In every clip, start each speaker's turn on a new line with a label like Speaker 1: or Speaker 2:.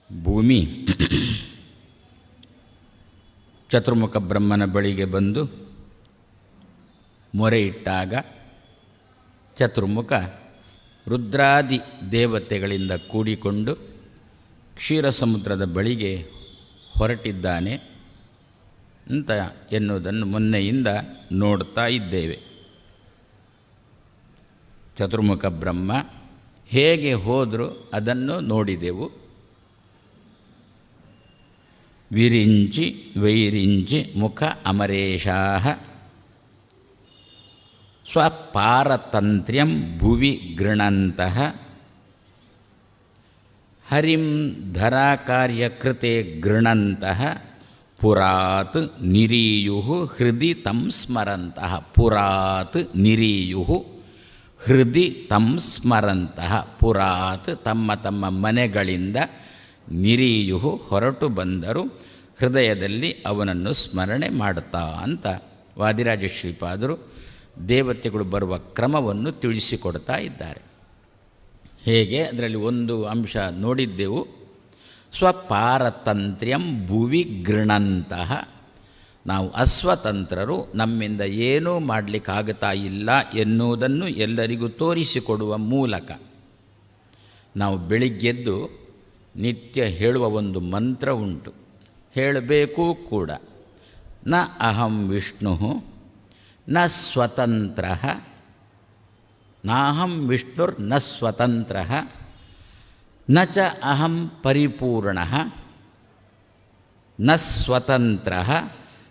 Speaker 1: ಭೂಮಿ ಚತುರ್ಮುಖ ಬ್ರಹ್ಮನ ಬಳಿಗೆ ಬಂದು ಮೊರೆ ಇಟ್ಟಾಗ ಚತುರ್ಮುಖ ರುದ್ರಾದಿ ದೇವತೆಗಳಿಂದ ಕೂಡಿಕೊಂಡು ಕ್ಷೀರ ಸಮುದ್ರದ ಬಳಿಗೆ ಹೊರಟಿದ್ದಾನೆ ಅಂತ ಎನ್ನುವುದನ್ನು ಮೊನ್ನೆಯಿಂದ ನೋಡ್ತಾ ಇದ್ದೇವೆ. ಚತುರ್ಮುಖ ಬ್ರಹ್ಮ ಹೇಗೆ ಹೋದರೂ ಅದನ್ನು ನೋಡಿದೆವು. ವಿರಿಂಚಿ ವೈರಿಂಚಿ ಮುಖ ಅಮರೇಶಾಃ ಸ್ವಪಾರತಂತ್ರ್ಯಂ ಭುವಿ ಗೃಣಂತಃ ಹರಿಂ ಧರಾಕಾರ್ಯಕೃತೆ ಗೃಣಂತಃ ಪುರಾತ್ ನಿರೀಯುಃ ಹೃದಿ ತಂ ಸ್ಮರಂತಃ. ಪುರಾತ್ ನಿರೀಯುಃ ಹೃದಿ ತಂ ಸ್ಮರಂತಃ. ಪುರಾತ್ ತಮ್ಮ ತಮ್ಮ ಮನೆಗಳಿಂದ ನಿರೀಯುಃ ಹೊರಟು ಬಂದರು, ಹೃದಯದಲ್ಲಿ ಅವನನ್ನು ಸ್ಮರಣೆ ಮಾಡುತ್ತಾ ಅಂತ ವಾದಿರಾಜ ಶ್ರೀಪಾದರು ದೇವತೆಗಳು ಬರುವ ಕ್ರಮವನ್ನು ತಿಳಿಸಿಕೊಡ್ತಾ ಇದ್ದಾರೆ. ಹೇಗೆ ಅದರಲ್ಲಿ ಒಂದು ಅಂಶ ನೋಡಿದ್ದೆವು. ಸ್ವಪಾರತಂತ್ರ್ಯಂ ಭುವಿ ಗೃಣಂತಹ. ನಾವು ಅಸ್ವತಂತ್ರರು, ನಮ್ಮಿಂದ ಏನೂ ಮಾಡಲಿಕ್ಕಾಗ್ತಾ ಇಲ್ಲ ಎನ್ನುವುದನ್ನು ಎಲ್ಲರಿಗೂ ತೋರಿಸಿಕೊಡುವ ಮೂಲಕ ನಾವು ಬೆಳಿಗ್ಗೆದ್ದು ನಿತ್ಯ ಹೇಳುವ ಒಂದು ಮಂತ್ರ ಉಂಟು, ಹೇಳಬೇಕು ಕೂಡ. ನ ಅಹಂ ವಿಷ್ಣು ನ ಸ್ವತಂತ್ರ, ನಾಹಂ ವಿಷ್ಣುರ್ನ ಸ್ವತಂತ್ರ, ನ ಚ ಅಹಂ ಪರಿಪೂರ್ಣ ನ ಸ್ವತಂತ್ರ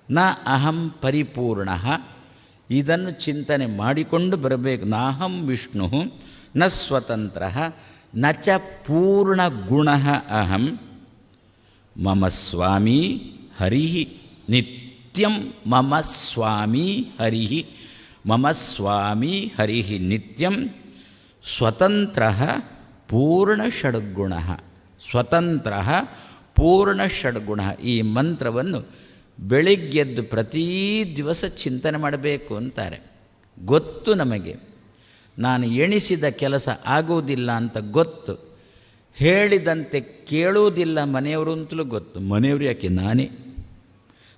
Speaker 1: ನ ಅಹಂ ಪರಿಪೂರ್ಣ. ಇದನ್ನು ಚಿಂತನೆ ಮಾಡಿಕೊಂಡು ಬರಬೇಕು. ನಾಹಂ ವಿಷ್ಣು ನ ಸ್ವತಂತ್ರ ನ ಚ ಪೂರ್ಣಗುಣ ಅಹಂ ಮಮ ಸ್ವಾಮಿ ಹರಿ ನಿತ್ಯಂ. ಮಮ ಸ್ವಾಮಿ ಹರಿ, ಮಮ ಸ್ವಾಮಿ ಹರಿ ನಿತ್ಯಂ. ಸ್ವತಂತ್ರ ಪೂರ್ಣಷಡ್ಗುಣ, ಸ್ವತಂತ್ರ ಪೂರ್ಣಷಡ್ಗುಣ. ಈ ಮಂತ್ರವನ್ನು ಬೆಳಿಗ್ಗೆದ್ದು ಪ್ರತೀ ದಿವಸ ಚಿಂತನೆ ಮಾಡಬೇಕು ಅಂತಾರೆ. ಗೊತ್ತು ನಮಗೆ, ನಾನು ಎಣಿಸಿದ ಕೆಲಸ ಆಗುವುದಿಲ್ಲ ಅಂತ ಗೊತ್ತು, ಹೇಳಿದಂತೆ ಕೇಳುವುದಿಲ್ಲ ಮನೆಯವರು ಅಂತಲೂ ಗೊತ್ತು. ಮನೆಯವರು ಯಾಕೆ,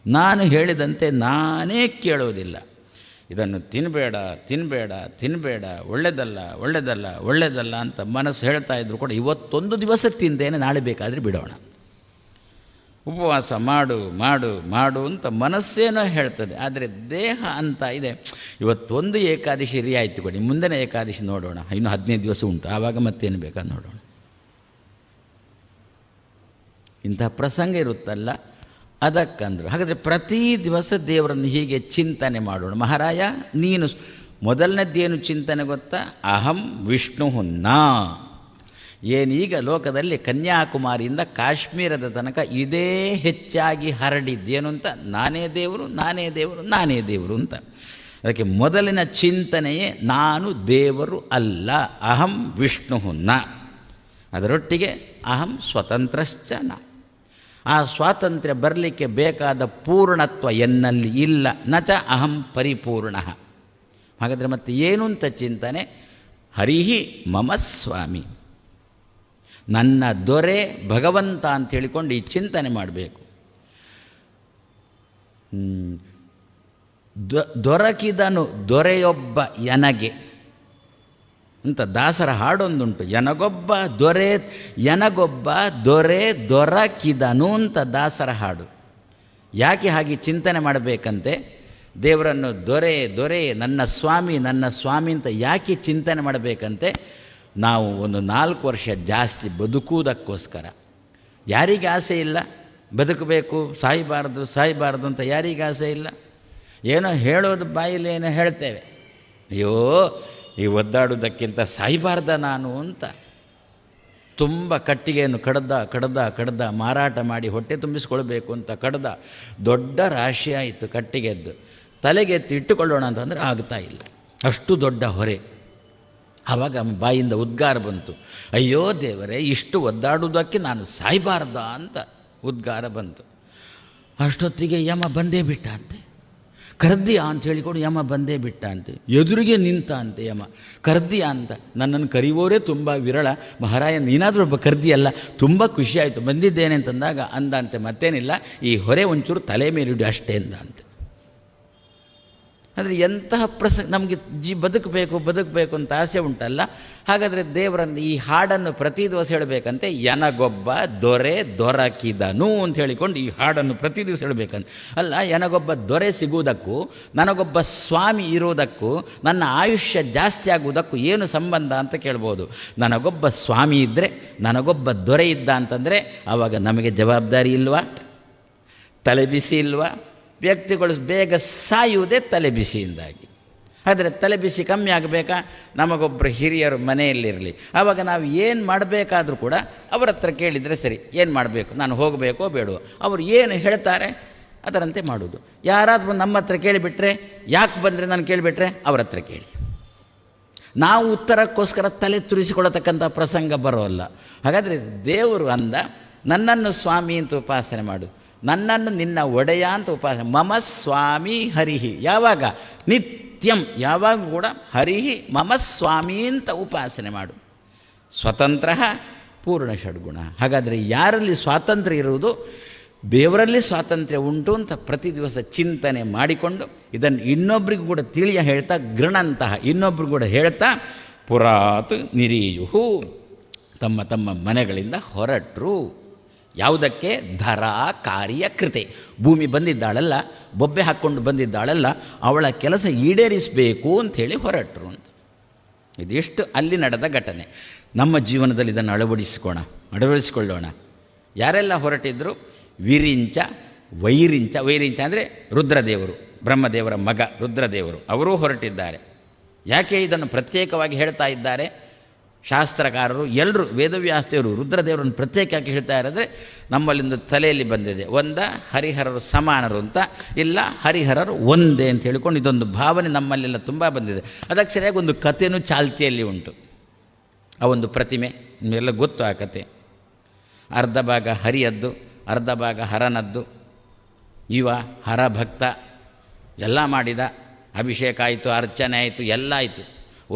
Speaker 1: ನಾನು ಹೇಳಿದಂತೆ ನಾನೇ ಕೇಳೋದಿಲ್ಲ. ಇದನ್ನು ತಿನ್ನಬೇಡ ತಿನ್ನಬೇಡ ತಿನ್ನಬೇಡ, ಒಳ್ಳೆಯದಲ್ಲ ಒಳ್ಳೆಯದಲ್ಲ ಒಳ್ಳೆಯದಲ್ಲ ಅಂತ ಮನಸ್ಸು ಹೇಳ್ತಾ ಇದ್ರು ಕೂಡ ಇವತ್ತೊಂದು ದಿವಸ ತಿಂದೇನೆ, ನಾಳೆ ಬೇಕಾದರೆ ಬಿಡೋಣ, ಉಪವಾಸ ಮಾಡು ಮಾಡು ಮಾಡು ಅಂತ ಮನಸ್ಸೇನೋ ಹೇಳ್ತದೆ. ಆದರೆ ದೇಹ ಅಂತ ಇದೆ, ಇವತ್ತೊಂದು ಏಕಾದಶಿ ರಿಯಾಯಿತು ಕೊಡಿ, ಮುಂದಿನ ಏಕಾದಶಿ ನೋಡೋಣ, ಇನ್ನು 15 ದಿವಸ ಉಂಟು, ಆವಾಗ ಮತ್ತೇನು ಬೇಕಾದ ನೋಡೋಣ. ಇಂಥ ಪ್ರಸಂಗ ಇರುತ್ತಲ್ಲ, ಅದಕ್ಕಂದರು. ಹಾಗಾದರೆ ಪ್ರತಿ ದಿವಸ ದೇವರನ್ನು ಹೀಗೆ ಚಿಂತನೆ ಮಾಡೋಣ. ಮಹಾರಾಯ, ನೀನು ಮೊದಲನೇದ್ದೇನು ಚಿಂತನೆ ಗೊತ್ತಾ? ಅಹಂ ವಿಷ್ಣು ನಾ. ಏನೀಗ ಲೋಕದಲ್ಲಿ ಕನ್ಯಾಕುಮಾರಿಯಿಂದ ಕಾಶ್ಮೀರದ ತನಕ ಇದೇ ಹೆಚ್ಚಾಗಿ ಹರಡಿದ್ದೇನು ಅಂತ, ನಾನೇ ದೇವರು ನಾನೇ ದೇವರು ನಾನೇ ದೇವರು ಅಂತ. ಅದಕ್ಕೆ ಮೊದಲಿನ ಚಿಂತನೆಯೇ ನಾನು ದೇವರು ಅಲ್ಲ, ಅಹಂ ವಿಷ್ಣು ನ. ಅದರೊಟ್ಟಿಗೆ ಅಹಂ ಸ್ವತಂತ್ರಶ್ಚ ನ. ಆ ಸ್ವಾತಂತ್ರ್ಯ ಬರಲಿಕ್ಕೆ ಬೇಕಾದ ಪೂರ್ಣತ್ವ ಎನ್ನಲ್ಲಿ ಇಲ್ಲ. ನ ಚ ಅಹಂ ಪರಿಪೂರ್ಣ. ಹಾಗಾದರೆ ಮತ್ತೆ ಏನು ಅಂತ ಚಿಂತನೆ? ಹರಿಹಿ ಮಮ ಸ್ವಾಮಿ, ನನ್ನ ದೊರೆ ಭಗವಂತ ಅಂತ ಹೇಳಿಕೊಂಡು ಈ ಚಿಂತನೆ ಮಾಡಬೇಕು. ದೊರಕಿದನು ದೊರೆಯೊಬ್ಬ ಎನಗೆ ಅಂತ ದಾಸರ ಹಾಡೊಂದುಂಟು. ಎನಗೊಬ್ಬ ದೊರೆ, ಎನಗೊಬ್ಬ ದೊರೆ ದೊರಕಿದನು ಅಂತ ದಾಸರ ಹಾಡು. ಯಾಕೆ ಹಾಗೆ ಚಿಂತನೆ ಮಾಡಬೇಕಂತೆ? ದೇವರನ್ನು ದೊರೆ ದೊರೆ, ನನ್ನ ಸ್ವಾಮಿ ನನ್ನ ಸ್ವಾಮಿ ಅಂತ ಯಾಕೆ ಚಿಂತನೆ ಮಾಡಬೇಕಂತೆ? ನಾವು ಒಂದು 4 ವರ್ಷ ಜಾಸ್ತಿ ಬದುಕುವುದಕ್ಕೋಸ್ಕರ. ಯಾರಿಗೆ ಆಸೆ ಇಲ್ಲ ಬದುಕಬೇಕು, ಸಾಯಬಾರ್ದು ಸಾಯಬಾರ್ದು ಅಂತ ಯಾರಿಗೆ ಆಸೆ ಇಲ್ಲ? ಏನೋ ಹೇಳೋದು ಬಾಯಲ್ಲಿ ಏನೋ ಹೇಳ್ತೇವೆ, ಅಯ್ಯೋ ಈ ಒದ್ದಾಡೋದಕ್ಕಿಂತ ಸಾಯಬಾರ್ದ ನಾನು ಅಂತ. ತುಂಬ ಕಟ್ಟಿಗೆಯನ್ನು ಕಡ್ದ ಮಾರಾಟ ಮಾಡಿ ಹೊಟ್ಟೆ ತುಂಬಿಸ್ಕೊಳ್ಬೇಕು ಅಂತ ಕಡ್ದ, ದೊಡ್ಡ ರಾಶಿ ಆಯಿತು ಕಟ್ಟಿಗೆದ್ದು. ತಲೆಗೆತ್ತಿ ಇಟ್ಟುಕೊಳ್ಳೋಣ ಅಂತಂದರೆ ಆಗ್ತಾ ಇಲ್ಲ, ಅಷ್ಟು ದೊಡ್ಡ ಹೊರೆ. ಆವಾಗ ಬಾಯಿಂದ ಉದ್ಗಾರ ಬಂತು, ಅಯ್ಯೋ ದೇವರೇ, ಇಷ್ಟು ಒದ್ದಾಡುವುದಕ್ಕೆ ನಾನು ಸಾಯಬಾರ್ದ ಅಂತ ಉದ್ಗಾರ ಬಂತು. ಅಷ್ಟೊತ್ತಿಗೆ ಯಮ ಬಂದೇ ಬಿಟ್ಟ ಅಂತೆ. ಕರ್ದಿಯಾ ಅಂತ ಹೇಳಿಕೊಂಡು ಯಮ ಬಂದೇ ಬಿಟ್ಟ ಅಂತೆ, ಎದುರಿಗೆ ನಿಂತ ಅಂತೆ ಯಮ. ಕರ್ದಿಯಾ ಅಂತ, ನನ್ನನ್ನು ಕರೆಯುವವರೇ ತುಂಬ ವಿರಳ, ಮಹಾರಾಯ ನೀನಾದರೂ ಒಬ್ಬ ಕರ್ದಿಯಲ್ಲ, ತುಂಬ ಖುಷಿಯಾಯಿತು ಬಂದಿದ್ದೇನೆ ಅಂತಂದಾಗ ಅಂದಂತೆ, ಮತ್ತೇನಿಲ್ಲ ಈ ಹೊರೆ ಒಂಚೂರು ತಲೆ ಮೇಲಿಡು ಅಷ್ಟೇ ಅಂತೆ. ಅಂದರೆ ಎಂತಹ ನಮಗೆ ಬದುಕಬೇಕು ಅಂತ ಆಸೆ ಉಂಟಲ್ಲ. ಹಾಗಾದರೆ ದೇವರನ್ನು ಈ ಹಾಡನ್ನು ಪ್ರತಿ ದಿವಸ ಹೇಳಬೇಕಂತೆ. ಎನಗೊಬ್ಬ ದೊರೆ ದೊರಕಿದನು ಅಂತ ಹೇಳಿಕೊಂಡು ಈ ಹಾಡನ್ನು ಪ್ರತಿ ದಿವಸ ಹೇಳಬೇಕಂತ. ಅಲ್ಲ, ಎನಗೊಬ್ಬ ದೊರೆ ಸಿಗುವುದಕ್ಕೂ ನನಗೊಬ್ಬ ಸ್ವಾಮಿ ಇರುವುದಕ್ಕೂ ನನ್ನ ಆಯುಷ್ಯ ಜಾಸ್ತಿ ಆಗುವುದಕ್ಕೂ ಏನು ಸಂಬಂಧ ಅಂತ ಕೇಳ್ಬೋದು. ನನಗೊಬ್ಬ ಸ್ವಾಮಿ ಇದ್ದರೆ, ನನಗೊಬ್ಬ ದೊರೆ ಇದ್ದ ಅಂತಂದರೆ ಆವಾಗ ನಮಗೆ ಜವಾಬ್ದಾರಿ ಇಲ್ವಾ? ತಲೆ ಬಿಸಿ ಇಲ್ವಾ? ವ್ಯಕ್ತಿಗಳು ಬೇಗ ಸಾಯುವುದೇ ತಲೆ ಬಿಸಿಯಿಂದಾಗಿ. ಆದರೆ ತಲೆ ಬಿಸಿ ಕಮ್ಮಿ ಆಗಬೇಕಾ? ನಮಗೊಬ್ಬರು ಹಿರಿಯರು ಮನೆಯಲ್ಲಿರಲಿ, ಆವಾಗ ನಾವು ಏನು ಮಾಡಬೇಕಾದ್ರೂ ಕೂಡ ಅವರ ಹತ್ರ ಕೇಳಿದರೆ ಸರಿ, ಏನು ಮಾಡಬೇಕು, ನಾನು ಹೋಗಬೇಕೋ ಬೇಡವೋ, ಅವರು ಏನು ಹೇಳ್ತಾರೆ ಅದರಂತೆ ಮಾಡೋದು. ಯಾರಾದರೂ ನಮ್ಮ ಹತ್ರ ಕೇಳಿಬಿಟ್ರೆ, ಯಾಕೆ ಬಂದರೆ ನಾನು ಕೇಳಿಬಿಟ್ರೆ ಅವ್ರ ಹತ್ರ ಕೇಳಿ. ನಾವು ಉತ್ತರಕ್ಕೋಸ್ಕರ ತಲೆ ತುರಿಸಿಕೊಳ್ಳತಕ್ಕಂಥ ಪ್ರಸಂಗ ಬರೋಲ್ಲ. ಹಾಗಾದರೆ ದೇವರು ಅಂದ, ನನ್ನನ್ನು ಸ್ವಾಮಿ ಅಂತ ಉಪಾಸನೆ ಮಾಡು, ನನ್ನನ್ನು ನಿನ್ನ ಒಡೆಯ ಅಂತ ಉಪಾಸನೆ. ಮಮ ಸ್ವಾಮಿ ಹರಿಹಿ, ಯಾವಾಗ? ನಿತ್ಯಂ, ಯಾವಾಗ ಕೂಡ ಹರಿಹಿ ಮಮ ಸ್ವಾಮಿ ಅಂತ ಉಪಾಸನೆ ಮಾಡು. ಸ್ವತಂತ್ರ ಪೂರ್ಣ ಷಡ್ಗುಣ. ಹಾಗಾದರೆ ಯಾರಲ್ಲಿ ಸ್ವಾತಂತ್ರ್ಯ ಇರುವುದು? ದೇವರಲ್ಲಿ ಸ್ವಾತಂತ್ರ್ಯ ಉಂಟು ಅಂತ ಪ್ರತಿ ದಿವಸ ಚಿಂತನೆ ಮಾಡಿಕೊಂಡು ಇದನ್ನು ಇನ್ನೊಬ್ಬರಿಗೂ ಕೂಡ ತಿಳಿಯ ಹೇಳ್ತಾ, ಗೃಣಂತಹ ಇನ್ನೊಬ್ಬರು ಕೂಡ ಹೇಳ್ತಾ, ಪುರಾತ್ ನಿರೀಯುಹು, ತಮ್ಮ ತಮ್ಮ ಮನೆಗಳಿಂದ ಹೊರಟರು. ಯಾವುದಕ್ಕೆ? ಧರ ಕಾರ್ಯ ಕೃತೆ. ಭೂಮಿ ಬಂದಿದ್ದಾಳಲ್ಲ, ಬೊಬ್ಬೆ ಹಾಕ್ಕೊಂಡು ಬಂದಿದ್ದಾಳಲ್ಲ, ಅವಳ ಕೆಲಸ ಈಡೇರಿಸಬೇಕು ಅಂಥೇಳಿ ಹೊರಟರು ಅಂತ. ಇದೆಷ್ಟು ಅಲ್ಲಿ ನಡೆದ ಘಟನೆ. ನಮ್ಮ ಜೀವನದಲ್ಲಿ ಇದನ್ನು ಅಳವಡಿಸಿಕೊಳ್ಳೋಣ. ಯಾರೆಲ್ಲ ಹೊರಟಿದ್ರು? ವಿರಿಂಚ, ವೈರಿಂಚ. ವೈರಿಂಚ ಅಂದರೆ ರುದ್ರದೇವರು, ಬ್ರಹ್ಮದೇವರ ಮಗ ರುದ್ರದೇವರು, ಅವರೂ ಹೊರಟಿದ್ದಾರೆ. ಯಾಕೆ ಇದನ್ನು ಪ್ರತ್ಯೇಕವಾಗಿ ಹೇಳ್ತಾ ಇದ್ದಾರೆ? ಶಾಸ್ತ್ರಕಾರರು ಎಲ್ಲರೂ, ವೇದವ್ಯಾಸದೇವರು ರುದ್ರದೇವರನ್ನು ಪ್ರತ್ಯೇಕ ಯಾಕೆ ಹೇಳ್ತಾ ಇರೋದ್ರೆ, ನಮ್ಮಲ್ಲಿಂದು ತಲೆಯಲ್ಲಿ ಬಂದಿದೆ, ಒಂದ ಹರಿಹರರು ಸಮಾನರು ಅಂತ, ಇಲ್ಲ ಹರಿಹರರು ಒಂದೇ ಅಂತ ಹೇಳಿಕೊಂಡು ಇದೊಂದು ಭಾವನೆ ನಮ್ಮಲ್ಲೆಲ್ಲ ತುಂಬ ಬಂದಿದೆ. ಅದಕ್ಕೆ ಸರಿಯಾಗಿ ಒಂದು ಕಥೆನೂ ಚಾಲ್ತಿಯಲ್ಲಿ ಉಂಟು. ಆ ಒಂದು ಪ್ರತಿಮೆ ನಿಮಗೆಲ್ಲ ಗೊತ್ತು. ಆ ಕತೆ ಅರ್ಧ ಭಾಗ ಹರಿಯದ್ದು, ಅರ್ಧ ಭಾಗ ಹರನದ್ದು. ಇವ ಹರ ಭಕ್ತ, ಎಲ್ಲ ಮಾಡಿದ, ಅಭಿಷೇಕ ಆಯಿತು, ಅರ್ಚನೆ ಆಯಿತು, ಎಲ್ಲ ಆಯಿತು.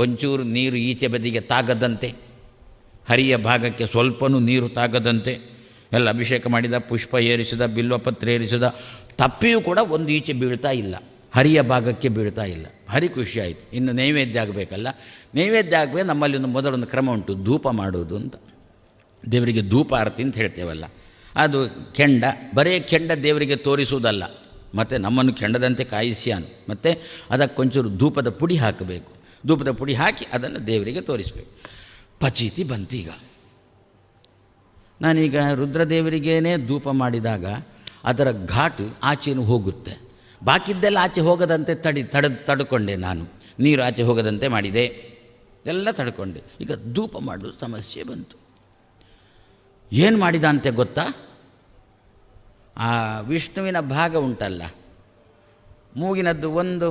Speaker 1: ಒಂಚೂರು ನೀರು ಈಚೆ ಬದಿಗೆ ತಾಗದಂತೆ, ಹರಿಯ ಭಾಗಕ್ಕೆ ಸ್ವಲ್ಪನೂ ನೀರು ತಾಗದಂತೆ ಎಲ್ಲ ಅಭಿಷೇಕ ಮಾಡಿದ, ಪುಷ್ಪ ಏರಿಸಿದ, ಬಿಲ್ವಪತ್ರ ಏರಿಸಿದ, ತಪ್ಪಿಯೂ ಕೂಡ ಒಂದು ಈಚೆ ಬೀಳ್ತಾ ಇಲ್ಲ, ಹರಿಯ ಭಾಗಕ್ಕೆ ಬೀಳ್ತಾ ಇಲ್ಲ. ಹರಿ ಖುಷಿ ಆಯಿತು. ಇನ್ನು ನೈವೇದ್ಯ ಆಗಬೇಕಲ್ಲ. ನೈವೇದ್ಯ ಆಗಬೇಕು, ನಮ್ಮಲ್ಲಿ ಒಂದು ಮೊದಲೊಂದು ಕ್ರಮ ಉಂಟು, ಧೂಪ ಮಾಡೋದು ಅಂತ. ದೇವರಿಗೆ ಧೂಪ ಆರತಿ ಅಂತ ಹೇಳ್ತೇವಲ್ಲ, ಅದು ಕೆಂಡ, ಬರೇ ಕೆಂಡ ದೇವರಿಗೆ ತೋರಿಸುವುದಲ್ಲ, ಮತ್ತು ನಮ್ಮನ್ನು ಕೆಂಡದಂತೆ ಕಾಯಿಸ್ಯಾನು, ಮತ್ತು ಅದಕ್ಕೊಂಚೂರು ಧೂಪದ ಪುಡಿ ಹಾಕಬೇಕು. ಧೂಪದ ಪುಡಿ ಹಾಕಿ ಅದನ್ನು ದೇವರಿಗೆ ತೋರಿಸಬೇಕು. ಪಚೀತಿ ಬಂತೀಗ. ನಾನೀಗ ರುದ್ರದೇವರಿಗೇನೆ ಧೂಪ ಮಾಡಿದಾಗ ಅದರ ಘಾಟು ಆಚೆನೂ ಹೋಗುತ್ತೆ, ಬಾಕಿದ್ದೆಲ್ಲ ಆಚೆ ಹೋಗದಂತೆ ತಡ್ಕೊಂಡೆ ನಾನು. ನೀರು ಆಚೆ ಹೋಗದಂತೆ ಮಾಡಿದೆ, ಎಲ್ಲ ತಡ್ಕೊಂಡೆ. ಈಗ ಧೂಪ ಮಾಡೋದು ಸಮಸ್ಯೆ ಬಂತು. ಏನು ಮಾಡಿದ ಅಂತೆ ಗೊತ್ತಾ? ಆ ವಿಷ್ಣುವಿನ ಭಾಗ ಉಂಟಲ್ಲ, ಮೂಗಿನದ್ದು ಒಂದು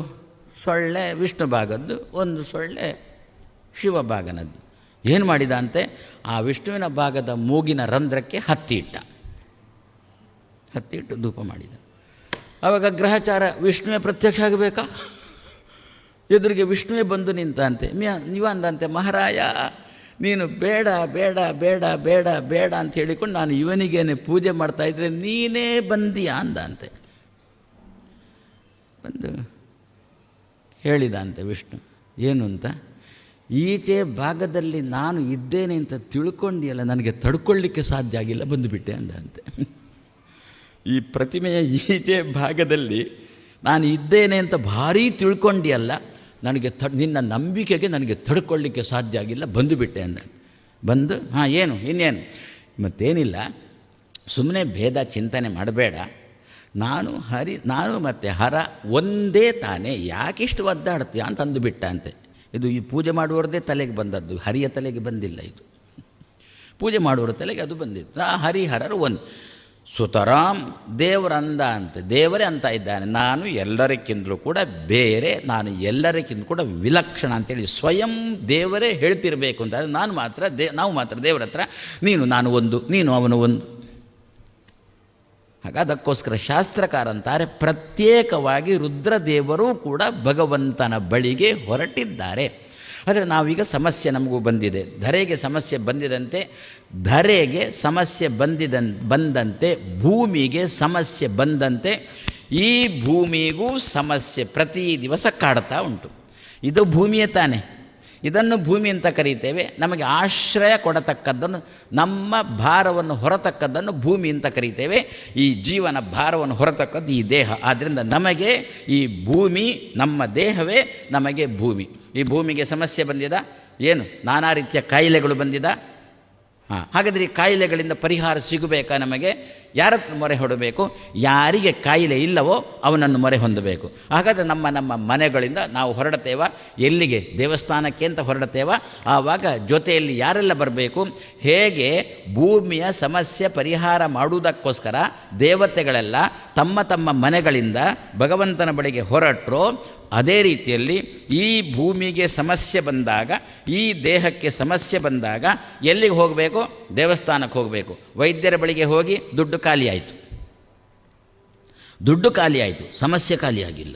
Speaker 1: ಸೊಳ್ಳೆ ವಿಷ್ಣು ಭಾಗದ್ದು, ಒಂದು ಸೊಳ್ಳೆ ಶಿವ ಭಾಗನದ್ದು. ಏನು ಮಾಡಿದ ಅಂತೆ? ಆ ವಿಷ್ಣುವಿನ ಭಾಗದ ಮೂಗಿನ ರಂಧ್ರಕ್ಕೆ ಹತ್ತಿಟ್ಟು ಧೂಪ ಮಾಡಿದ. ಆವಾಗ ಗ್ರಹಚಾರ, ವಿಷ್ಣುವೇ ಪ್ರತ್ಯಕ್ಷ ಆಗಬೇಕಾ? ಎದುರಿಗೆ ವಿಷ್ಣುವೇ ಬಂದು ನಿಂತಂತೆ. ನೀವು ಅಂದಂತೆ, ಮಹಾರಾಯ ನೀನು ಬೇಡ ಬೇಡ ಬೇಡ ಬೇಡ ಬೇಡ ಅಂತ ಹೇಳಿಕೊಂಡು ನಾನು ಇವನಿಗೇನೆ ಪೂಜೆ ಮಾಡ್ತಾಯಿದ್ರೆ ನೀನೇ ಬಂದೀಯಾ ಅಂದಂತೆ. ಬಂದು ಹೇಳಿದ ಅಂತೆ ವಿಷ್ಣು, ಏನು ಅಂತ, ಈಚೆ ಭಾಗದಲ್ಲಿ ನಾನು ಇದ್ದೇನೆ ಅಂತ ತಿಳ್ಕೊಂಡಿಯಲ್ಲ, ನನಗೆ ತಡ್ಕೊಳ್ಳಿಕ್ಕೆ ಸಾಧ್ಯ ಆಗಿಲ್ಲ, ಬಂದುಬಿಟ್ಟೆ ಅಂದಂತೆ. ಈ ಪ್ರತಿಮೆಯ ಈಚೆ ಭಾಗದಲ್ಲಿ ನಾನು ಇದ್ದೇನೆ ಅಂತ ಭಾರೀ ತಿಳ್ಕೊಂಡಿಯಲ್ಲ, ನನಗೆ ನಿನ್ನ ನಂಬಿಕೆಗೆ ನನಗೆ ತಡ್ಕೊಳ್ಳಿಕ್ಕೆ ಸಾಧ್ಯ ಆಗಿಲ್ಲ, ಬಂದುಬಿಟ್ಟೆ ಅಂದ. ಬಂದು ಏನು ಇನ್ನೇನು, ಮತ್ತೇನಿಲ್ಲ, ಸುಮ್ಮನೆ ಭೇದ ಚಿಂತನೆ ಮಾಡಬೇಡ, ನಾನು ಮತ್ತು ಹರ ಒಂದೇ ತಾನೇ, ಯಾಕಿಷ್ಟು ಒದ್ದಾಡ್ತೀಯ ಅಂತ ಅಂದುಬಿಟ್ಟ ಅಂತೆ. ಇದು ಈ ಪೂಜೆ ಮಾಡುವವ್ರದ್ದೇ ತಲೆಗೆ ಬಂದದ್ದು, ಹರಿಯ ತಲೆಗೆ ಬಂದಿಲ್ಲ. ಇದು ಪೂಜೆ ಮಾಡುವವ್ರ ತಲೆಗೆ ಅದು ಬಂದಿತ್ತು. ಹರಿಹರರು ಒಂದು ಸುತರಾಮ್ ದೇವರ ಅಂದ ಅಂತೆ. ದೇವರೇ ಅಂತ ಇದ್ದಾನೆ, ನಾನು ಎಲ್ಲರಿಗಿಂತಲೂ ಕೂಡ ಬೇರೆ, ನಾನು ಎಲ್ಲರಿಗಿಂತ ಕೂಡ ವಿಲಕ್ಷಣ ಅಂತೇಳಿ ಸ್ವಯಂ ದೇವರೇ ಹೇಳ್ತಿರಬೇಕು ಅಂತ. ನಾವು ಮಾತ್ರ ದೇವರ ಹತ್ರ, ನಾನು ಒಂದು, ನೀನು ಅವನು ಒಂದು. ಹಾಗೆ ಅದಕ್ಕೋಸ್ಕರ ಶಾಸ್ತ್ರಕಾರ ಅಂತಾರೆ ಪ್ರತ್ಯೇಕವಾಗಿ ರುದ್ರದೇವರು ಕೂಡ ಭಗವಂತನ ಬಳಿಗೆ ಹೊರಟಿದ್ದಾರೆ. ಆದರೆ ನಾವೀಗ ಸಮಸ್ಯೆ ನಮಗೂ ಬಂದಿದೆ, ಧರೆಗೆ ಸಮಸ್ಯೆ ಬಂದಿದಂತೆ, ಧರೆಗೆ ಸಮಸ್ಯೆ ಬಂದಂತೆ ಭೂಮಿಗೆ ಸಮಸ್ಯೆ ಬಂದಂತೆ ಈ ಭೂಮಿಗೂ ಸಮಸ್ಯೆ ಪ್ರತಿ ದಿವಸ ಕಾಡ್ತಾ ಉಂಟು. ಇದು ಭೂಮಿಯೇ ತಾನೆ, ಇದನ್ನು ಭೂಮಿ ಅಂತ ಕರೀತೇವೆ. ನಮಗೆ ಆಶ್ರಯ ಕೊಡತಕ್ಕದ್ದನ್ನು, ನಮ್ಮ ಭಾರವನ್ನು ಹೊರತಕ್ಕದ್ದನ್ನು ಭೂಮಿ ಅಂತ ಕರೀತೇವೆ. ಈ ಜೀವನ ಭಾರವನ್ನು ಹೊರತಕ್ಕದ್ದು ಈ ದೇಹ. ಆದ್ದರಿಂದ ನಮಗೆ ಈ ಭೂಮಿ, ನಮ್ಮ ದೇಹವೇ ನಮಗೆ ಭೂಮಿ. ಈ ಭೂಮಿಗೆ ಸಮಸ್ಯೆ ಬಂದಿದ, ಏನು ನಾನಾ ರೀತಿಯ ಕಾಯಿಲೆಗಳು ಬಂದಿದ. ಹಾಗಾದರೆ ಈ ಕಾಯಿಲೆಗಳಿಂದ ಪರಿಹಾರ ಸಿಗಬೇಕಾ? ನಮಗೆ ಯಾರತ್ರ ಮೊರೆ ಹೊಡಬೇಕು? ಯಾರಿಗೆ ಕಾಯಿಲೆ ಇಲ್ಲವೋ ಅವನನ್ನು ಮೊರೆ ಹೊಂದಬೇಕು. ಹಾಗಾದರೆ ನಮ್ಮ ಮನೆಗಳಿಂದ ನಾವು ಹೊರಡ್ತೇವ, ಎಲ್ಲಿಗೆ? ದೇವಸ್ಥಾನಕ್ಕೆ ಅಂತ ಹೊರಡ್ತೇವ. ಆವಾಗ ಜೊತೆಯಲ್ಲಿ ಯಾರೆಲ್ಲ ಬರಬೇಕು? ಹೇಗೆ ಭೂಮಿಯ ಸಮಸ್ಯೆ ಪರಿಹಾರ ಮಾಡುವುದಕ್ಕೋಸ್ಕರ ದೇವತೆಗಳೆಲ್ಲ ತಮ್ಮ ತಮ್ಮ ಮನೆಗಳಿಂದ ಭಗವಂತನ ಬಳಿಗೆ ಹೊರಟರೋ, ಅದೇ ರೀತಿಯಲ್ಲಿ ಈ ಭೂಮಿಗೆ ಸಮಸ್ಯೆ ಬಂದಾಗ, ಈ ದೇಹಕ್ಕೆ ಸಮಸ್ಯೆ ಬಂದಾಗ ಎಲ್ಲಿಗೆ ಹೋಗಬೇಕು? ದೇವಸ್ಥಾನಕ್ಕೆ ಹೋಗಬೇಕು. ವೈದ್ಯರ ಬಳಿಗೆ ಹೋಗಿ ದುಡ್ಡು ಖಾಲಿಯಾಯಿತು, ದುಡ್ಡು ಖಾಲಿಯಾಯಿತು, ಸಮಸ್ಯೆ ಖಾಲಿಯಾಗಿಲ್ಲ.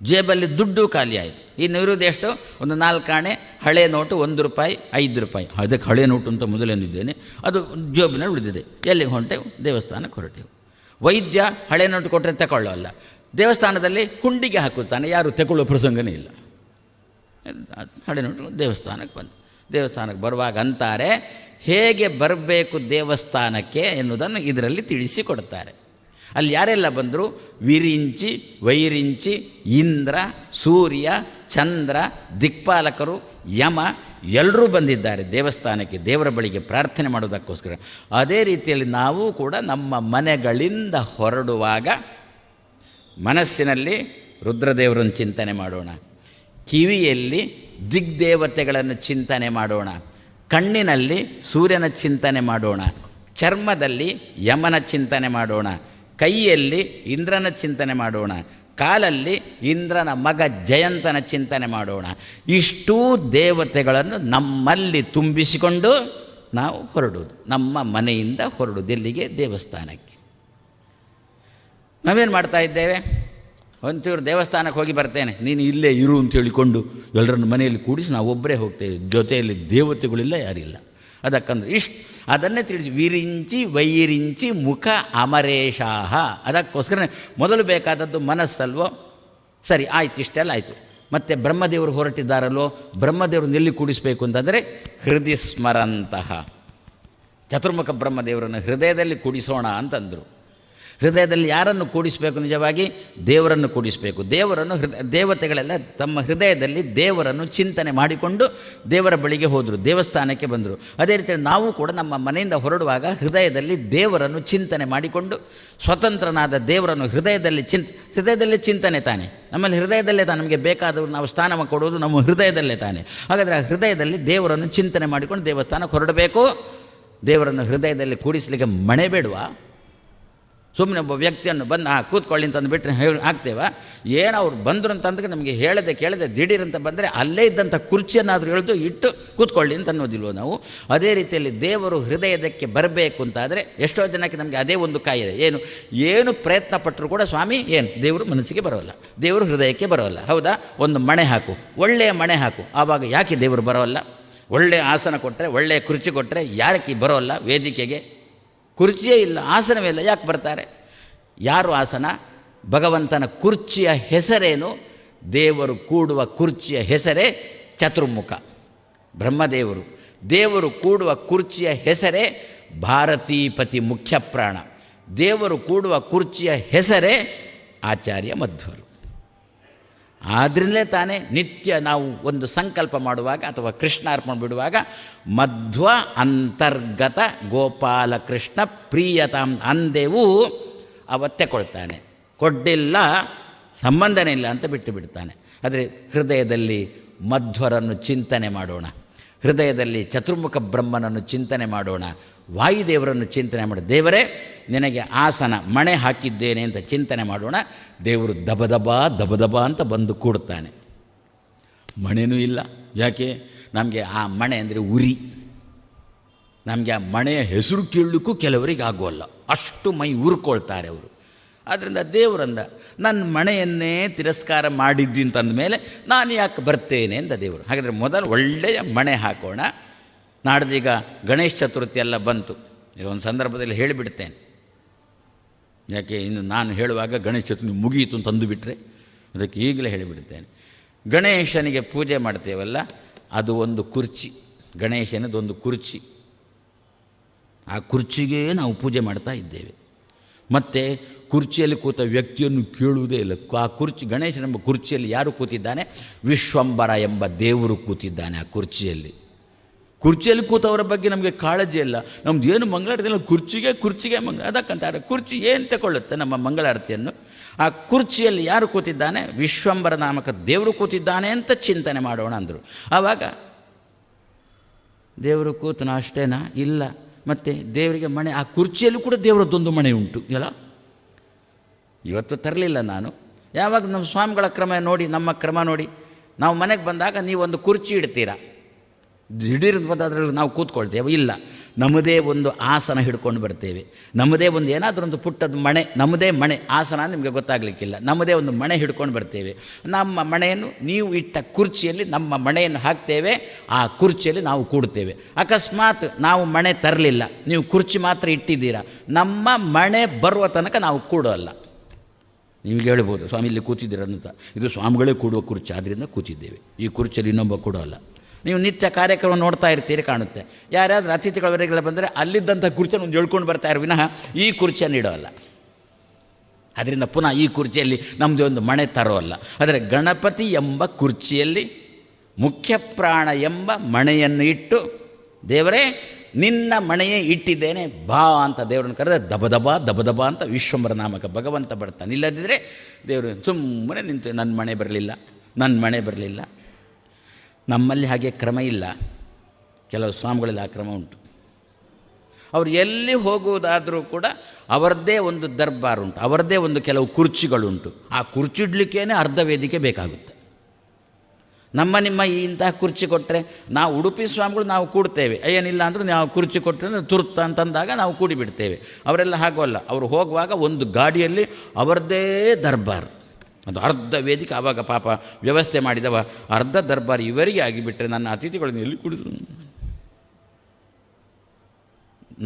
Speaker 1: ಜೇಬಲ್ಲಿ ದುಡ್ಡು ಖಾಲಿಯಾಯಿತು. ಇನ್ನು ಇರುವುದು ಎಷ್ಟು? ಒಂದು 4 ಆಣೆ ಹಳೆ ನೋಟು, 1 ರೂಪಾಯಿ, 5 ರೂಪಾಯಿ. ಅದಕ್ಕೆ ಹಳೆ ನೋಟು ಅಂತ ಮೊದಲೇನಿದ್ದೇನೆ, ಅದು ಜೇಬಿನಲ್ಲಿ ಉಳಿದಿದೆ. ಎಲ್ಲಿಗೆ ಹೊಂಟೆವು? ದೇವಸ್ಥಾನಕ್ಕೆ ಹೊರಟೆವು. ವೈದ್ಯ ಹಳೆ ನೋಟು ಕೊಟ್ಟರೆ ತಗೊಳ್ಳೋಲ್ಲ, ದೇವಸ್ಥಾನದಲ್ಲಿ ಹುಂಡಿಗೆ ಹಾಕುತ್ತಾನೆ, ಯಾರು ತಗೊಳ್ಳೋ ಪ್ರಸಂಗನೇ ಇಲ್ಲ. ಹಳೆ ನೋಟು ದೇವಸ್ಥಾನಕ್ಕೆ ಬಂದು, ದೇವಸ್ಥಾನಕ್ಕೆ ಬರುವಾಗ ಅಂತಾರೆ ಹೇಗೆ ಬರಬೇಕು ದೇವಸ್ಥಾನಕ್ಕೆ ಎನ್ನುವುದನ್ನು ಇದರಲ್ಲಿ ತಿಳಿಸಿಕೊಡ್ತಾರೆ. ಅಲ್ಲಿ ಯಾರೆಲ್ಲ ಬಂದರು? ವಿರಿಂಚಿ, ವೈರಿಂಚಿ, ಇಂದ್ರ, ಸೂರ್ಯ, ಚಂದ್ರ, ದಿಕ್ಪಾಲಕರು, ಯಮ ಎಲ್ಲರೂ ಬಂದಿದ್ದಾರೆ ದೇವಸ್ಥಾನಕ್ಕೆ, ದೇವರ ಬಳಿಗೆ ಪ್ರಾರ್ಥನೆ ಮಾಡೋದಕ್ಕೋಸ್ಕರ. ಅದೇ ರೀತಿಯಲ್ಲಿ ನಾವು ಕೂಡ ನಮ್ಮ ಮನೆಗಳಿಂದ ಹೊರಡುವಾಗ ಮನಸ್ಸಿನಲ್ಲಿ ರುದ್ರದೇವರನ್ನು ಚಿಂತನೆ ಮಾಡೋಣ, ಕಿವಿಯಲ್ಲಿ ದಿಗ್ದೇವತೆಗಳನ್ನು ಚಿಂತನೆ ಮಾಡೋಣ, ಕಣ್ಣಿನಲ್ಲಿ ಸೂರ್ಯನ ಚಿಂತನೆ ಮಾಡೋಣ, ಚರ್ಮದಲ್ಲಿ ಯಮನ ಚಿಂತನೆ ಮಾಡೋಣ, ಕೈಯಲ್ಲಿ ಇಂದ್ರನ ಚಿಂತನೆ ಮಾಡೋಣ, ಕಾಲಲ್ಲಿ ಇಂದ್ರನ ಮಗ ಜಯಂತನ ಚಿಂತನೆ ಮಾಡೋಣ. ಇಷ್ಟೂ ದೇವತೆಗಳನ್ನು ನಮ್ಮಲ್ಲಿ ತುಂಬಿಸಿಕೊಂಡು ನಾವು ಹೊರಡೋದು, ನಮ್ಮ ಮನೆಯಿಂದ ಹೊರಡೋದು. ಎಲ್ಲಿಗೆ? ದೇವಸ್ಥಾನಕ್ಕೆ. ನಾವೇನು ಮಾಡ್ತಾ ಇದ್ದೇವೆ? ಒಂಚೂರು ದೇವಸ್ಥಾನಕ್ಕೆ ಹೋಗಿ ಬರ್ತೇನೆ, ನೀನು ಇಲ್ಲೇ ಇರು ಅಂತ ಹೇಳಿಕೊಂಡು ಎಲ್ಲರನ್ನು ಮನೆಯಲ್ಲಿ ಕೂಡಿಸಿ ನಾವು ಒಬ್ಬರೇ ಹೋಗ್ತೇವೆ. ಜೊತೆಯಲ್ಲಿ ದೇವತೆಗಳಿಲ್ಲ, ಯಾರಿಲ್ಲ. ಅದಕ್ಕಂದ್ರೆ ಅದನ್ನೇ ತಿಳಿಸಿ, ವಿರಿಂಚಿ ವೈರಿಂಚಿ ಮುಖ ಅಮರೇಶಾಹ. ಅದಕ್ಕೋಸ್ಕರ ಮೊದಲು ಬೇಕಾದದ್ದು ಮನಸ್ಸಲ್ವೋ? ಸರಿ, ಆಯ್ತು, ಇಷ್ಟೆಲ್ಲ ಆಯಿತು. ಮತ್ತು ಬ್ರಹ್ಮದೇವರು ಹೊರಟಿದ್ದಾರಲ್ಲೋ, ಬ್ರಹ್ಮದೇವರು ಎಲ್ಲಿ ಕೂಡಿಸಬೇಕು ಅಂತಂದರೆ ಹೃದಯ ಸ್ಮರಂತಹ. ಚತುರ್ಮುಖ ಬ್ರಹ್ಮದೇವರನ್ನು ಹೃದಯದಲ್ಲಿ ಕೂಡಿಸೋಣ ಅಂತಂದರು. ಹೃದಯದಲ್ಲಿ ಯಾರನ್ನು ಕೂಡಿಸಬೇಕು? ನಿಜವಾಗಿ ದೇವರನ್ನು ಕೂಡಿಸಬೇಕು. ದೇವತೆಗಳೆಲ್ಲ ತಮ್ಮ ಹೃದಯದಲ್ಲಿ ದೇವರನ್ನು ಚಿಂತನೆ ಮಾಡಿಕೊಂಡು ದೇವರ ಬಳಿಗೆ ಹೋದರು, ದೇವಸ್ಥಾನಕ್ಕೆ ಬಂದರು. ಅದೇ ರೀತಿ ನಾವು ಕೂಡ ನಮ್ಮ ಮನೆಯಿಂದ ಹೊರಡುವಾಗ ಹೃದಯದಲ್ಲಿ ದೇವರನ್ನು ಚಿಂತನೆ ಮಾಡಿಕೊಂಡು, ಸ್ವತಂತ್ರನಾದ ದೇವರನ್ನು ಹೃದಯದಲ್ಲಿ ಚಿಂತನೆ ತಾನೆ, ನಮ್ಮಲ್ಲಿ ಹೃದಯದಲ್ಲೇ ತಾನೆ ನಮಗೆ ಬೇಕಾದವರು ನಾವು ಸ್ಥಾನ ಕೊಡೋದು ನಮ್ಮ ಹೃದಯದಲ್ಲೇ ತಾನೆ. ಹಾಗಾದರೆ ಆ ಹೃದಯದಲ್ಲಿ ದೇವರನ್ನು ಚಿಂತನೆ ಮಾಡಿಕೊಂಡು ದೇವಸ್ಥಾನಕ್ಕೆ ಹೊರಡಬೇಕು. ದೇವರನ್ನು ಹೃದಯದಲ್ಲಿ ಕೂಡಿಸಲಿಕ್ಕೆ ಮಣೆ ಬೇಡವಾ? ಸುಮ್ಮನೆ ಒಬ್ಬ ವ್ಯಕ್ತಿಯನ್ನು ಬಂದು ಕೂತ್ಕೊಳ್ಳಿ ಅಂತಂದು ಬಿಟ್ಟರೆ ಆಗ್ತೇವೆ? ಏನು ಅವ್ರು ಬಂದರು ಅಂತಂದ್ರೆ ನಮಗೆ ಹೇಳದೆ ಕೇಳದೆ ದಿಢೀರಂತ ಬಂದರೆ ಅಲ್ಲೇ ಇದ್ದಂಥ ಕುರ್ಚಿಯನ್ನಾದರೂ ಎಳೆದು ಇಟ್ಟು ಕೂತ್ಕೊಳ್ಳಿ ಅಂತ ಅನ್ನೋದಿಲ್ವೋ ನಾವು? ಅದೇ ರೀತಿಯಲ್ಲಿ ದೇವರು ಹೃದಯದಕ್ಕೆ ಬರಬೇಕು ಅಂತಾದರೆ ಎಷ್ಟೋ ಜನಕ್ಕೆ ನಮಗೆ ಅದೇ ಒಂದು ಕಾಯಿಲೆ, ಏನು ಪ್ರಯತ್ನ ಪಟ್ಟರು ಕೂಡ ಸ್ವಾಮಿ ಏನು ದೇವರು ಮನಸ್ಸಿಗೆ ಬರೋಲ್ಲ, ದೇವರು ಹೃದಯಕ್ಕೆ ಬರೋಲ್ಲ. ಹೌದಾ? ಒಂದು ಮಣೆ ಹಾಕು, ಒಳ್ಳೆಯ ಮಣೆ ಹಾಕು, ಆವಾಗ ಯಾಕೆ ದೇವರು ಬರೋಲ್ಲ? ಒಳ್ಳೆಯ ಆಸನ ಕೊಟ್ಟರೆ, ಒಳ್ಳೆಯ ಕುರ್ಚಿ ಕೊಟ್ಟರೆ ಯಾರಕ್ಕೆ ಬರೋಲ್ಲ? ವೇದಿಕೆಗೆ ಕುರ್ಚಿಯೇ ಇಲ್ಲ, ಆಸನವೇ ಇಲ್ಲ, ಯಾಕೆ ಬರ್ತಾರೆ? ಯಾರು ಆಸನ? ಭಗವಂತನ ಕುರ್ಚಿಯ ಹೆಸರೇನು? ದೇವರು ಕೂಡುವ ಕುರ್ಚಿಯ ಹೆಸರೇ ಚತುರ್ಮುಖ ಬ್ರಹ್ಮದೇವರು. ದೇವರು ಕೂಡುವ ಕುರ್ಚಿಯ ಹೆಸರೇ ಭಾರತೀಪತಿ ಮುಖ್ಯ ಪ್ರಾಣ. ದೇವರು ಕೂಡುವ ಕುರ್ಚಿಯ ಹೆಸರೇ ಆಚಾರ್ಯ ಮಧ್ವರು. ಆದ್ರಿಂದಲೇ ತಾನೇ ನಿತ್ಯ ನಾವು ಒಂದು ಸಂಕಲ್ಪ ಮಾಡುವಾಗ ಅಥವಾ ಕೃಷ್ಣಾರ್ಪಣೆ ಬಿಡುವಾಗ ಮಧ್ವ ಅಂತರ್ಗತ ಗೋಪಾಲಕೃಷ್ಣ ಪ್ರಿಯತಾಂ ಅಂದೆವು, ಅವತ್ತೇ ಕೊಡ್ತಾನೆ. ಕೊಡ್ಡಿಲ್ಲ, ಸಂಬಂಧನೇ ಇಲ್ಲ ಅಂತ ಬಿಟ್ಟು ಬಿಡ್ತಾನೆ. ಆದರೆ ಹೃದಯದಲ್ಲಿ ಮಧ್ವರನ್ನು ಚಿಂತನೆ ಮಾಡೋಣ, ಹೃದಯದಲ್ಲಿ ಚತುರ್ಮುಖ ಬ್ರಹ್ಮನನ್ನು ಚಿಂತನೆ ಮಾಡೋಣ, ವಾಯುದೇವರನ್ನು ಚಿಂತನೆ ಮಾಡೋಣ. ದೇವರೇ ನಿನಗೆ ಆಸನ ಮಣೆ ಹಾಕಿದ್ದೇನೆ ಅಂತ ಚಿಂತನೆ ಮಾಡೋಣ. ದೇವರು ದಬದಬ ಅಂತ ಬಂದು ಕೂಡ್ತಾನೆ. ಮಣೆನೂ ಇಲ್ಲ, ಯಾಕೆ? ನಮಗೆ ಆ ಮಣೆ ಅಂದರೆ ಉರಿ. ನಮಗೆ ಆ ಮಣೆಯ ಹೆಸರು ಕೇಳಲಿಕ್ಕೂ ಕೆಲವರಿಗೆ ಆಗೋಲ್ಲ, ಅಷ್ಟು ಮೈ ಉರ್ಕೊಳ್ತಾರೆ ಅವರು. ಆದ್ದರಿಂದ ದೇವರಂದ, ನನ್ನ ಮಣೆಯನ್ನೇ ತಿರಸ್ಕಾರ ಮಾಡಿದ್ದು ಅಂತಂದ ಮೇಲೆ ನಾನು ಯಾಕೆ ಬರ್ತೇನೆ ಅಂದ ದೇವರು. ಹಾಗಾದರೆ ಮೊದಲು ಒಳ್ಳೆಯ ಮಣೆ ಹಾಕೋಣ. ನಾಡ್ದೀಗ ಗಣೇಶ ಚತುರ್ಥಿ ಎಲ್ಲ ಬಂತು. ಈ ಒಂದು ಸಂದರ್ಭದಲ್ಲಿ ಹೇಳಿಬಿಡ್ತೇನೆ, ಯಾಕೆ ಇನ್ನು ನಾನು ಹೇಳುವಾಗ ಗಣೇಶ ಚತುರ್ಥಿ ಮುಗಿಯಿತು ಅಂತ ಅಂದುಬಿಟ್ರೆ ಅದಕ್ಕೆ ಈಗಲೇ ಹೇಳಿಬಿಡ್ತೇನೆ. ಗಣೇಶನಿಗೆ ಪೂಜೆ ಮಾಡ್ತೇವಲ್ಲ, ಅದು ಒಂದು ಕುರ್ಚಿ, ಗಣೇಶನದೊಂದು ಕುರ್ಚಿ. ಆ ಕುರ್ಚಿಗೆ ನಾವು ಪೂಜೆ ಮಾಡ್ತಾ ಇದ್ದೇವೆ. ಮತ್ತು ಕುರ್ಚಿಯಲ್ಲಿ ಕೂತ ವ್ಯಕ್ತಿಯನ್ನು ಕೇಳುವುದೇ ಇಲ್ಲ. ಆ ಕುರ್ಚಿ, ಗಣೇಶನೆಂಬ ಕುರ್ಚಿಯಲ್ಲಿ ಯಾರು ಕೂತಿದ್ದಾನೆ? ವಿಶ್ವಂಬರ ಎಂಬ ದೇವರು ಕೂತಿದ್ದಾನೆ ಆ ಕುರ್ಚಿಯಲ್ಲಿ. ಕುರ್ಚಿಯಲ್ಲಿ ಕೂತವರ ಬಗ್ಗೆ ನಮಗೆ ಕಾಳಜಿ ಇಲ್ಲ. ನಮ್ದು ಏನು ಮಂಗಳಾರತಿಯಲ್ಲ, ಕುರ್ಚಿಗೆ ಮಂಗಳ, ಅದಕ್ಕಂತಾರೆ ಕುರ್ಚಿ ಏನು ತಗೊಳ್ಳುತ್ತೆ ನಮ್ಮ ಮಂಗಳಾರತಿಯನ್ನು. ಆ ಕುರ್ಚಿಯಲ್ಲಿ ಯಾರು ಕೂತಿದ್ದಾನೆ? ವಿಶ್ವಂಬರ ನಾಮಕ ದೇವರು ಕೂತಿದ್ದಾನೆ ಅಂತ ಚಿಂತನೆ ಮಾಡೋಣ ಅಂದರು. ಆವಾಗ ದೇವರು ಕೂತನ ಅಷ್ಟೇನಾ? ಇಲ್ಲ. ಮತ್ತು ದೇವರಿಗೆ ಮಣೆ, ಆ ಕುರ್ಚಿಯಲ್ಲೂ ಕೂಡ ದೇವರದ್ದೊಂದು ಮಣೆ ಉಂಟು ಇಲ್ಲ. ಇವತ್ತು ತರಲಿಲ್ಲ ನಾನು. ಯಾವಾಗ ನಮ್ಮ ಸ್ವಾಮಿಗಳ ಕ್ರಮ ನೋಡಿ, ನಮ್ಮ ಕ್ರಮ ನೋಡಿ, ನಾವು ಮನೆಗೆ ಬಂದಾಗ ನೀವೊಂದು ಕುರ್ಚಿ ಇಡ್ತೀರಾ, ದಿಢೀರ್ ಅದರಲ್ಲಿ ನಾವು ಕೂತ್ಕೊಳ್ತೇವೆ. ಇಲ್ಲ, ನಮ್ಮದೇ ಒಂದು ಆಸನ ಹಿಡ್ಕೊಂಡು ಬರ್ತೇವೆ. ನಮ್ಮದೇ ಒಂದು ಏನಾದರೂ ಒಂದು ಪುಟ್ಟದ ಮಣೆ, ನಮ್ಮದೇ ಮಣೆ, ಆಸನ ನಿಮಗೆ ಗೊತ್ತಾಗಲಿಕ್ಕಿಲ್ಲ, ನಮ್ಮದೇ ಒಂದು ಮಣೆ ಹಿಡ್ಕೊಂಡು ಬರ್ತೇವೆ. ನಮ್ಮ ಮಣೆಯನ್ನು ನೀವು ಇಟ್ಟ ಕುರ್ಚಿಯಲ್ಲಿ ನಮ್ಮ ಮಣೆಯನ್ನು ಹಾಕ್ತೇವೆ. ಆ ಕುರ್ಚಿಯಲ್ಲಿ ನಾವು ಕೂಡ್ತೇವೆ. ಅಕಸ್ಮಾತ್ ನಾವು ಮಣೆ ತರಲಿಲ್ಲ, ನೀವು ಕುರ್ಚಿ ಮಾತ್ರ ಇಟ್ಟಿದ್ದೀರಾ, ನಮ್ಮ ಮಣೆ ಬರುವ ತನಕ ನಾವು ಕೂಡೋಲ್ಲ. ನಿಮಗೆ ಹೇಳ್ಬೋದು, ಸ್ವಾಮಿ ಇಲ್ಲಿ ಕೂತಿದ್ದೀರಂತ, ಇದು ಸ್ವಾಮಿಗಳೇ ಕೂಡುವ ಕುರ್ಚಿ, ಆದ್ದರಿಂದ ಕೂತಿದ್ದೇವೆ. ಈ ಕುರ್ಚಿಯಲ್ಲಿ ಇನ್ನೊಬ್ಬ ಕೂಡೋಲ್ಲ. ನೀವು ನಿತ್ಯ ಕಾರ್ಯಕ್ರಮ ನೋಡ್ತಾ ಇರ್ತೀರಿ, ಕಾಣುತ್ತೆ. ಯಾರಾದರೂ ಅತಿಥಿಗಳವರೆಗೆಲ್ಲ ಬಂದರೆ ಅಲ್ಲಿದ್ದಂಥ ಕುರ್ಚಿಯನ್ನು ಒಂದು ಹೇಳ್ಕೊಂಡು ಬರ್ತಾರೆ ವಿನಃ ಈ ಕುರ್ಚಿಯನ್ನು ಇಡೋಲ್ಲ. ಅದರಿಂದ ಪುನಃ ಈ ಕುರ್ಚಿಯಲ್ಲಿ ನಮ್ಮದೇ ಒಂದು ಮಣೆ ತರೋಲ್ಲ. ಆದರೆ ಗಣಪತಿ ಎಂಬ ಕುರ್ಚಿಯಲ್ಲಿ ಮುಖ್ಯ ಪ್ರಾಣ ಎಂಬ ಮಣೆಯನ್ನು ಇಟ್ಟು, ದೇವರೇ ನಿನ್ನ ಮಣೆಯೇ ಇಟ್ಟಿದ್ದೇನೆ ಬಾ ಅಂತ ದೇವರನ್ನು ಕರೆದ ದಬದಬ ಅಂತ ವಿಶ್ವಂಬರ ನಾಮಕ ಭಗವಂತ ಬರ್ತಾನೆ. ಇಲ್ಲದಿದ್ದರೆ ದೇವರು ಸುಮ್ಮನೆ ನಿಂತು ನನ್ನ ಮಣೆ ಬರಲಿಲ್ಲ. ನಮ್ಮಲ್ಲಿ ಹಾಗೆ ಕ್ರಮ ಇಲ್ಲ. ಕೆಲವು ಸ್ವಾಮಿಗಳಲ್ಲಿ ಆ ಕ್ರಮ ಉಂಟು. ಅವರು ಎಲ್ಲಿ ಹೋಗುವುದಾದರೂ ಕೂಡ ಅವರದ್ದೇ ಒಂದು ದರ್ಬಾರ್ ಉಂಟು, ಅವರದ್ದೇ ಒಂದು ಕೆಲವು ಕುರ್ಚಿಗಳುಂಟು. ಆ ಕುರ್ಚಿ ಇಡಲಿಕ್ಕೇ ಅರ್ಧ ವೇದಿಕೆ ಬೇಕಾಗುತ್ತೆ. ನಿಮ್ಮ ಇಂತಹ ಕುರ್ಚಿ ಕೊಟ್ಟರೆ ನಾವು ಉಡುಪಿ ಸ್ವಾಮಿಗಳು ನಾವು ಕೂಡ್ತೇವೆ, ಏನಿಲ್ಲ ಅಂದರೂ ನಾವು ಕುರ್ಚಿ ಕೊಟ್ಟರೆ ತುರ್ತ ಅಂತಂದಾಗ ನಾವು ಕೂಡಿಬಿಡ್ತೇವೆ. ಅವರೆಲ್ಲ ಹಾಗೋಲ್ಲ. ಅವರು ಹೋಗುವಾಗ ಒಂದು ಗಾಡಿಯಲ್ಲಿ ಅವರದ್ದೇ ದರ್ಬಾರ್, ಅದು ಅರ್ಧ ವೇದಿಕೆ. ಆವಾಗ ಪಾಪ ವ್ಯವಸ್ಥೆ ಮಾಡಿದವ ಅರ್ಧ ದರ್ಬಾರ್ ಇವರಿಗೆ ಆಗಿಬಿಟ್ರೆ ನನ್ನ ಅತಿಥಿಗಳನ್ನು ಎಲ್ಲಿ ಕುಡಿದ್ರು.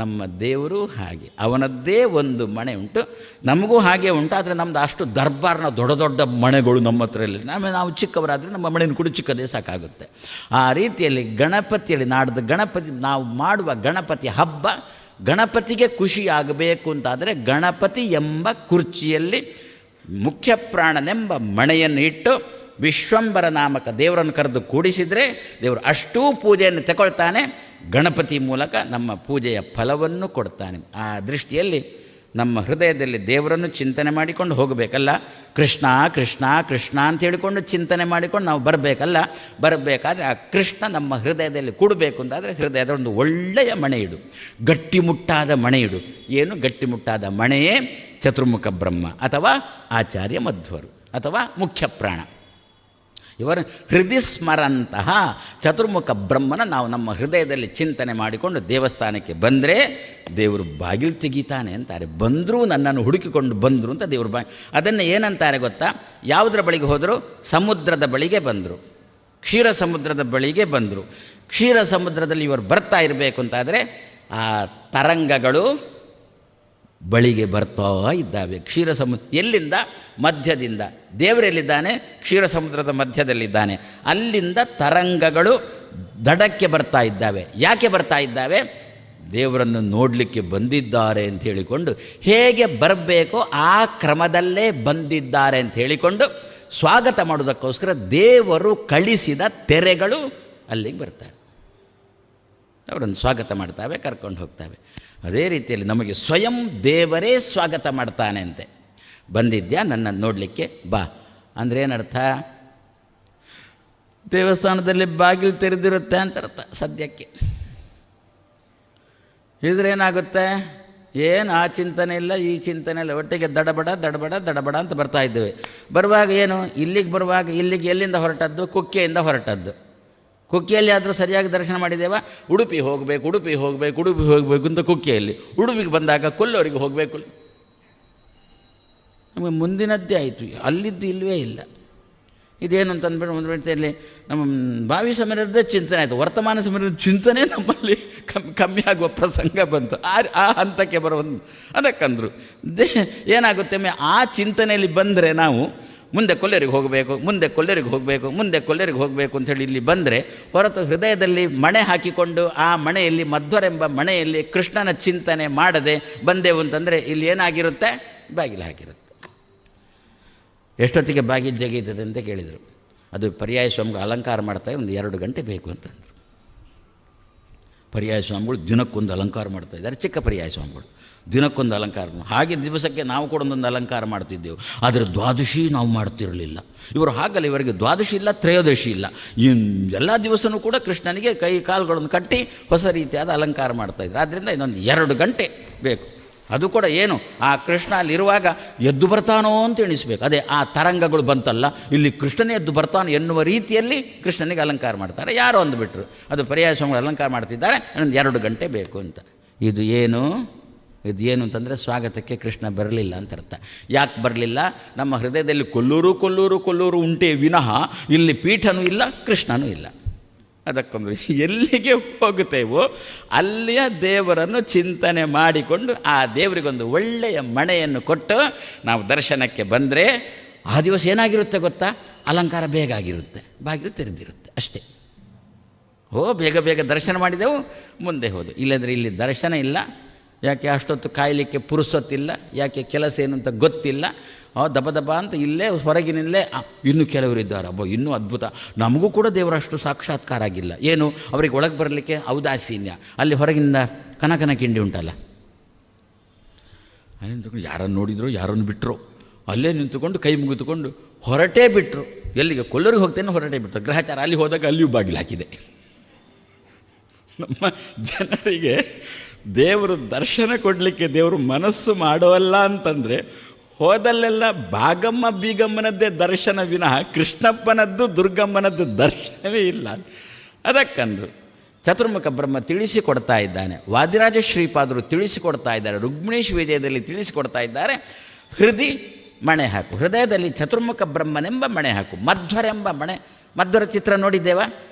Speaker 1: ನಮ್ಮ ದೇವರು ಹಾಗೆ, ಅವನದ್ದೇ ಒಂದು ಮಣೆ ಉಂಟು, ನಮಗೂ ಹಾಗೆ ಉಂಟು. ಆದರೆ ನಮ್ಮದು ಅಷ್ಟು ದರ್ಬಾರ್ನ ದೊಡ್ಡ ಮಣೆಗಳು ನಮ್ಮ ಹತ್ರ ಇಲ್ಲ. ನಾವು ಚಿಕ್ಕವರಾದರೆ ನಮ್ಮ ಮಣೆಯನ್ನು ಕೂಡ ಚಿಕ್ಕದೇ ಸಾಕಾಗುತ್ತೆ. ಆ ರೀತಿಯಲ್ಲಿ ಗಣಪತಿಯಲ್ಲಿ ನಾಡ್ದು ಗಣಪತಿ ನಾವು ಮಾಡುವ ಗಣಪತಿ ಹಬ್ಬ, ಗಣಪತಿಗೆ ಖುಷಿಯಾಗಬೇಕು ಅಂತಾದರೆ ಗಣಪತಿ ಎಂಬ ಕುರ್ಚಿಯಲ್ಲಿ ಮುಖ್ಯ ಪ್ರಾಣನೆಂಬ ಮಣೆಯನ್ನು ಇಟ್ಟು ವಿಶ್ವಂಬರ ನಾಮಕ ದೇವರನ್ನು ಕರೆದು ಕೂಡಿಸಿದರೆ ದೇವರು ಅಷ್ಟೂ ಪೂಜೆಯನ್ನು ತಗೊಳ್ತಾನೆ. ಗಣಪತಿ ಮೂಲಕ ನಮ್ಮ ಪೂಜೆಯ ಫಲವನ್ನು ಕೊಡ್ತಾನೆ. ಆ ದೃಷ್ಟಿಯಲ್ಲಿ ನಮ್ಮ ಹೃದಯದಲ್ಲಿ ದೇವರನ್ನು ಚಿಂತನೆ ಮಾಡಿಕೊಂಡು ಹೋಗಬೇಕಲ್ಲ. ಕೃಷ್ಣ ಕೃಷ್ಣ ಕೃಷ್ಣ ಅಂತ ಹೇಳಿಕೊಂಡು ಚಿಂತನೆ ಮಾಡಿಕೊಂಡು ನಾವು ಬರಬೇಕಾದ್ರೆ ಆ ಕೃಷ್ಣ ನಮ್ಮ ಹೃದಯದಲ್ಲಿ ಕೂಡಬೇಕು ಅಂತಾದರೆ ಹೃದಯದ ಒಂದು ಒಳ್ಳೆಯ ಮಣೆ ಇಡು, ಗಟ್ಟಿಮುಟ್ಟಾದ ಮಣೆ ಇಡು. ಏನು ಗಟ್ಟಿಮುಟ್ಟಾದ ಮಣೆಯೇ ಚತುರ್ಮುಖ ಬ್ರಹ್ಮ ಅಥವಾ ಆಚಾರ್ಯ ಮಧ್ವರು ಅಥವಾ ಮುಖ್ಯ ಪ್ರಾಣ. ಇವರು ಹೃದಯ ಸ್ಮರಂತಹ ಚತುರ್ಮುಖ ಬ್ರಹ್ಮನ ನಾವು ನಮ್ಮ ಹೃದಯದಲ್ಲಿ ಚಿಂತನೆ ಮಾಡಿಕೊಂಡು ದೇವಸ್ಥಾನಕ್ಕೆ ಬಂದರೆ ದೇವರು ಬಾಗಿಲು ತೆಗೀತಾನೆ ಅಂತಾರೆ. ಬಂದರೂ ನನ್ನನ್ನು ಹುಡುಕಿಕೊಂಡು ಬಂದರು ಅಂತ ದೇವರು ಅದನ್ನು ಏನಂತಾರೆ ಗೊತ್ತಾ? ಯಾವುದರ ಬಳಿಗೆ ಹೋದರು? ಸಮುದ್ರದ ಬಳಿಗೆ ಬಂದರು, ಕ್ಷೀರ ಸಮುದ್ರದ ಬಳಿಗೆ ಬಂದರು. ಕ್ಷೀರ ಸಮುದ್ರದಲ್ಲಿ ಇವರು ಬರ್ತಾ ಇರಬೇಕು ಅಂತಾದರೆ ಆ ತರಂಗಗಳು ಬಳಿಗೆ ಬರ್ತಾ ಇದ್ದಾವೆ. ಕ್ಷೀರ ಸಮುದ್ರ ಎಲ್ಲಿಂದ? ಮಧ್ಯದಿಂದ. ದೇವರೆಲ್ಲಿದ್ದಾನೆ? ಕ್ಷೀರ ಸಮುದ್ರದ ಮಧ್ಯದಲ್ಲಿದ್ದಾನೆ. ಅಲ್ಲಿಂದ ತರಂಗಗಳು ದಡಕ್ಕೆ ಬರ್ತಾ ಇದ್ದಾವೆ. ಯಾಕೆ ಬರ್ತಾ ಇದ್ದಾವೆ? ದೇವರನ್ನು ನೋಡಲಿಕ್ಕೆ ಬಂದಿದ್ದಾರೆ ಅಂತ ಹೇಳಿಕೊಂಡು, ಹೇಗೆ ಬರಬೇಕೋ ಆ ಕ್ರಮದಲ್ಲೇ ಬಂದಿದ್ದಾರೆ ಅಂತ ಹೇಳಿಕೊಂಡು ಸ್ವಾಗತ ಮಾಡೋದಕ್ಕೋಸ್ಕರ ದೇವರು ಕಳಿಸಿದ ತೆರೆಗಳು ಅಲ್ಲಿಗೆ ಬರ್ತಾರೆ. ಅವರನ್ನು ಸ್ವಾಗತ ಮಾಡ್ತಾವೆ, ಕರ್ಕೊಂಡು ಹೋಗ್ತಾವೆ. ಅದೇ ರೀತಿಯಲ್ಲಿ ನಮಗೆ ಸ್ವಯಂ ದೇವರೇ ಸ್ವಾಗತ ಮಾಡ್ತಾನೆ ಅಂತೆ. ಬಂದಿದ್ಯಾ ನನ್ನನ್ನು ನೋಡಲಿಕ್ಕೆ ಬಾ ಅಂದರೆ ಏನರ್ಥ? ದೇವಸ್ಥಾನದಲ್ಲಿ ಬಾಗಿಲು ತೆರೆದಿರುತ್ತೆ ಅಂತ ಅರ್ಥ ಸದ್ಯಕ್ಕೆ. ಇದ್ರೇನಾಗುತ್ತೆ? ಏನು ಆ ಚಿಂತನೆ ಇಲ್ಲ, ಈ ಚಿಂತನೆ ಇಲ್ಲ, ಒಟ್ಟಿಗೆ ದಡಬಡ ಅಂತ ಬರ್ತಾ ಇದ್ದೇವೆ. ಬರುವಾಗ ಏನು? ಇಲ್ಲಿಗೆ ಬರುವಾಗ ಇಲ್ಲಿಗೆ ಎಲ್ಲಿಂದ ಹೊರಟದ್ದು? ಕುಕ್ಕೆಯಿಂದ ಹೊರಟದ್ದು. ಕುಕ್ಕೆಯಲ್ಲಿ ಆದರೂ ಸರಿಯಾಗಿ ದರ್ಶನ ಮಾಡಿದ್ದೇವಾ? ಉಡುಪಿ ಹೋಗಬೇಕು ಅಂತ ಕುಕ್ಕೆಯಲ್ಲಿ. ಉಡುಪಿಗೆ ಬಂದಾಗ ಕೊಲ್ಲೂರಿಗೆ ಹೋಗಬೇಕು. ನಮಗೆ ಮುಂದಿನದ್ದೇ ಆಯಿತು, ಅಲ್ಲಿದ್ದು ಇಲ್ಲವೇ ಇಲ್ಲ. ಇದೇನು ಅಂತ ಅಂದ್ಬಿಟ್ಟು ಇಲ್ಲಿ ನಮ್ಮ ಭಾವಿ ಸಮಯದ ಚಿಂತನೆ ಆಯಿತು, ವರ್ತಮಾನ ಸಮಯದ ಚಿಂತನೆ ನಮ್ಮಲ್ಲಿ ಕಮ್ಮಿ ಆಗುವ ಪ್ರಸಂಗ ಬಂತು. ಆ ಹಂತಕ್ಕೆ ಬರೋದು ಅದಕ್ಕಂದರು ಏನಾಗುತ್ತೆ, ಆ ಚಿಂತನೆಯಲ್ಲಿ ಬಂದರೆ ನಾವು ಮುಂದೆ ಕೊಲ್ಲೇರಿಗೆ ಹೋಗಬೇಕು ಅಂಥೇಳಿ ಇಲ್ಲಿ ಬಂದರೆ, ಹೊರತು ಹೃದಯದಲ್ಲಿ ಮಣೆ ಹಾಕಿಕೊಂಡು ಆ ಮಣೆಯಲ್ಲಿ ಮಧ್ವರೆಂಬ ಮಣೆಯಲ್ಲಿ ಕೃಷ್ಣನ ಚಿಂತನೆ ಮಾಡದೆ ಬಂದೆವು ಅಂತಂದರೆ ಇಲ್ಲಿ ಏನಾಗಿರುತ್ತೆ, ಬಾಗಿಲು ಹಾಕಿರುತ್ತೆ. ಎಷ್ಟೊತ್ತಿಗೆ ಬಾಗಿಲು ಜಗೀತದೆ ಅಂತ ಕೇಳಿದರು. ಅದು ಪರ್ಯಾಯ ಸ್ವಾಮಿಗಳು ಅಲಂಕಾರ ಮಾಡ್ತಾರೆ, ಒಂದು 2 ಗಂಟೆ ಬೇಕು ಅಂತಂದರು. ಪರ್ಯಾಯ ಸ್ವಾಮಿಗಳು ದಿನಕ್ಕೊಂದು ಅಲಂಕಾರ ಮಾಡ್ತಾಯಿದ್ದಾರೆ, ಚಿಕ್ಕ ಪರ್ಯಾಯ ಸ್ವಾಮಿಗಳು ದಿನಕ್ಕೊಂದು ಅಲಂಕಾರ. ಹಾಗೆ ದಿವಸಕ್ಕೆ ನಾವು ಕೂಡ ಒಂದೊಂದು ಅಲಂಕಾರ ಮಾಡ್ತಿದ್ದೆವು, ಆದರೆ ದ್ವಾದಶಿ ನಾವು ಮಾಡ್ತಿರಲಿಲ್ಲ. ಇವರು ಹಾಗಲ್ಲ, ಇವರಿಗೆ ದ್ವಾದಶಿ ಇಲ್ಲ, ತ್ರಯೋದಶಿ ಇಲ್ಲ, ಎಲ್ಲ ದಿವಸವೂ ಕೂಡ ಕೃಷ್ಣನಿಗೆ ಕೈ ಕಾಲುಗಳನ್ನು ಕಟ್ಟಿ ಹೊಸ ರೀತಿಯಾದ ಅಲಂಕಾರ ಮಾಡ್ತಾಯಿದ್ರು. ಆದ್ದರಿಂದ ಇನ್ನೊಂದು 2 ಗಂಟೆ ಬೇಕು. ಅದು ಕೂಡ ಏನು, ಆ ಕೃಷ್ಣ ಅಲ್ಲಿರುವಾಗ ಎದ್ದು ಬರ್ತಾನೋ ಅಂತ ಎಣಿಸ್ಬೇಕು. ಅದೇ ಆ ತರಂಗಗಳು ಬಂತಲ್ಲ, ಇಲ್ಲಿ ಕೃಷ್ಣನೇ ಎದ್ದು ಬರ್ತಾನೋ ಎನ್ನುವ ರೀತಿಯಲ್ಲಿ ಕೃಷ್ಣನಿಗೆ ಅಲಂಕಾರ ಮಾಡ್ತಾರೆ. ಯಾರೋ ಅಂದುಬಿಟ್ರು, ಅದು ಪರ್ಯಾಯ ಸ್ವಾಮಿಗಳು ಅಲಂಕಾರ ಮಾಡ್ತಿದ್ದಾರೆ, ಇನ್ನೊಂದು 2 ಗಂಟೆ ಬೇಕು ಅಂತ. ಇದು ಏನು ಅಂತಂದರೆ ಸ್ವಾಗತಕ್ಕೆ ಕೃಷ್ಣ ಬರಲಿಲ್ಲ ಅಂತ ಅರ್ಥ. ಯಾಕೆ ಬರಲಿಲ್ಲ? ನಮ್ಮ ಹೃದಯದಲ್ಲಿ ಕೊಲ್ಲೂರು ಉಂಟೆ ವಿನಃ ಇಲ್ಲಿ ಪೀಠನೂ ಇಲ್ಲ, ಕೃಷ್ಣನೂ ಇಲ್ಲ. ಅದಕ್ಕೊಂದು ಎಲ್ಲಿಗೆ ಹೋಗುತ್ತೇವೋ ಅಲ್ಲಿಯ ದೇವರನ್ನು ಚಿಂತನೆ ಮಾಡಿಕೊಂಡು ಆ ದೇವರಿಗೊಂದು ಒಳ್ಳೆಯ ಮಣೆಯನ್ನು ಕೊಟ್ಟು ನಾವು ದರ್ಶನಕ್ಕೆ ಬಂದರೆ ಆ ದಿವಸ ಏನಾಗಿರುತ್ತೆ ಗೊತ್ತಾ, ಅಲಂಕಾರ ಬೇಗ ಆಗಿರುತ್ತೆ, ಬಾಗಿಲು ತೆರೆದಿರುತ್ತೆ ಅಷ್ಟೇ. ಬೇಗ ದರ್ಶನ ಮಾಡಿದೆವು, ಮುಂದೆ ಹೋದು. ಇಲ್ಲಂದರೆ ಇಲ್ಲಿ ದರ್ಶನ ಇಲ್ಲ. ಯಾಕೆ ಅಷ್ಟೊತ್ತು ಕಾಯಲಿಕ್ಕೆ ಪುರುಸೊತ್ತಿಲ್ಲ, ಯಾಕೆ ಕೆಲಸ ಏನು ಅಂತ ಗೊತ್ತಿಲ್ಲ. ದಬ ಅಂತ ಇಲ್ಲೇ ಹೊರಗಿನಿಂದಲೇ ಇನ್ನೂ ಕೆಲವರಿದ್ದಾರೆ, ಇನ್ನೂ ಅದ್ಭುತ, ನಮಗೂ ಕೂಡ ದೇವರಷ್ಟು ಸಾಕ್ಷಾತ್ಕಾರ ಆಗಿಲ್ಲ. ಏನು, ಅವರಿಗೆ ಒಳಗೆ ಬರಲಿಕ್ಕೆ ಔದಾಸೀನ್ಯ. ಅಲ್ಲಿ ಹೊರಗಿಂದ ಕನಕನ ಕಿಂಡಿ ಉಂಟಲ್ಲ, ಅಲ್ಲಿ ನಿಂತ್ಕೊಂಡು ಯಾರನ್ನು ನೋಡಿದ್ರು, ಯಾರನ್ನು ಬಿಟ್ಟರು, ಅಲ್ಲೇ ನಿಂತುಕೊಂಡು ಕೈ ಮುಗಿದುಕೊಂಡು ಹೊರಟೇ ಬಿಟ್ಟರು. ಎಲ್ಲಿಗೆ, ಕೊಲ್ಲೂರಿಗೆ ಹೋಗ್ತೇನೆ, ಹೊರಟೇ ಬಿಟ್ಟರು. ಗ್ರಹಚಾರ ಅಲ್ಲಿ ಹೋದಾಗ ಅಲ್ಲಿಯೂ ಬಾಗಿಲು ಹಾಕಿದೆ. ನಮ್ಮ ಜನರಿಗೆ ದೇವರು ದರ್ಶನ ಕೊಡಲಿಕ್ಕೆ ದೇವರು ಮನಸ್ಸು ಮಾಡೋಲ್ಲ ಅಂತಂದರೆ ಹೋದಲ್ಲೆಲ್ಲ ಭಾಗಮ್ಮ ಬೀಗಮ್ಮನದ್ದೇ ದರ್ಶನ ವಿನಃ ಕೃಷ್ಣಪ್ಪನದ್ದು ದುರ್ಗಮ್ಮನದ್ದು ದರ್ಶನವೇ ಇಲ್ಲ. ಅದಕ್ಕಂದರು ಚತುರ್ಮುಖ ಬ್ರಹ್ಮ ತಿಳಿಸಿಕೊಡ್ತಾ ಇದ್ದಾನೆ, ವಾದಿರಾಜ ಶ್ರೀಪಾದರು ತಿಳಿಸಿಕೊಡ್ತಾ ಇದ್ದಾರೆ, ರುಕ್ಮಿಣೀಶ್ ವಿಜಯದಲ್ಲಿ ತಿಳಿಸಿಕೊಡ್ತಾ ಇದ್ದಾರೆ. ಮಣೆ ಹಾಕು, ಹೃದಯದಲ್ಲಿ ಚತುರ್ಮುಖ ಬ್ರಹ್ಮನೆಂಬ ಮಣೆ ಹಾಕು. ಮಧ್ವರೆಂಬ ಮಣೆ, ಮಧ್ವರ ಚಿತ್ರ ನೋಡಿದ್ದೇವ,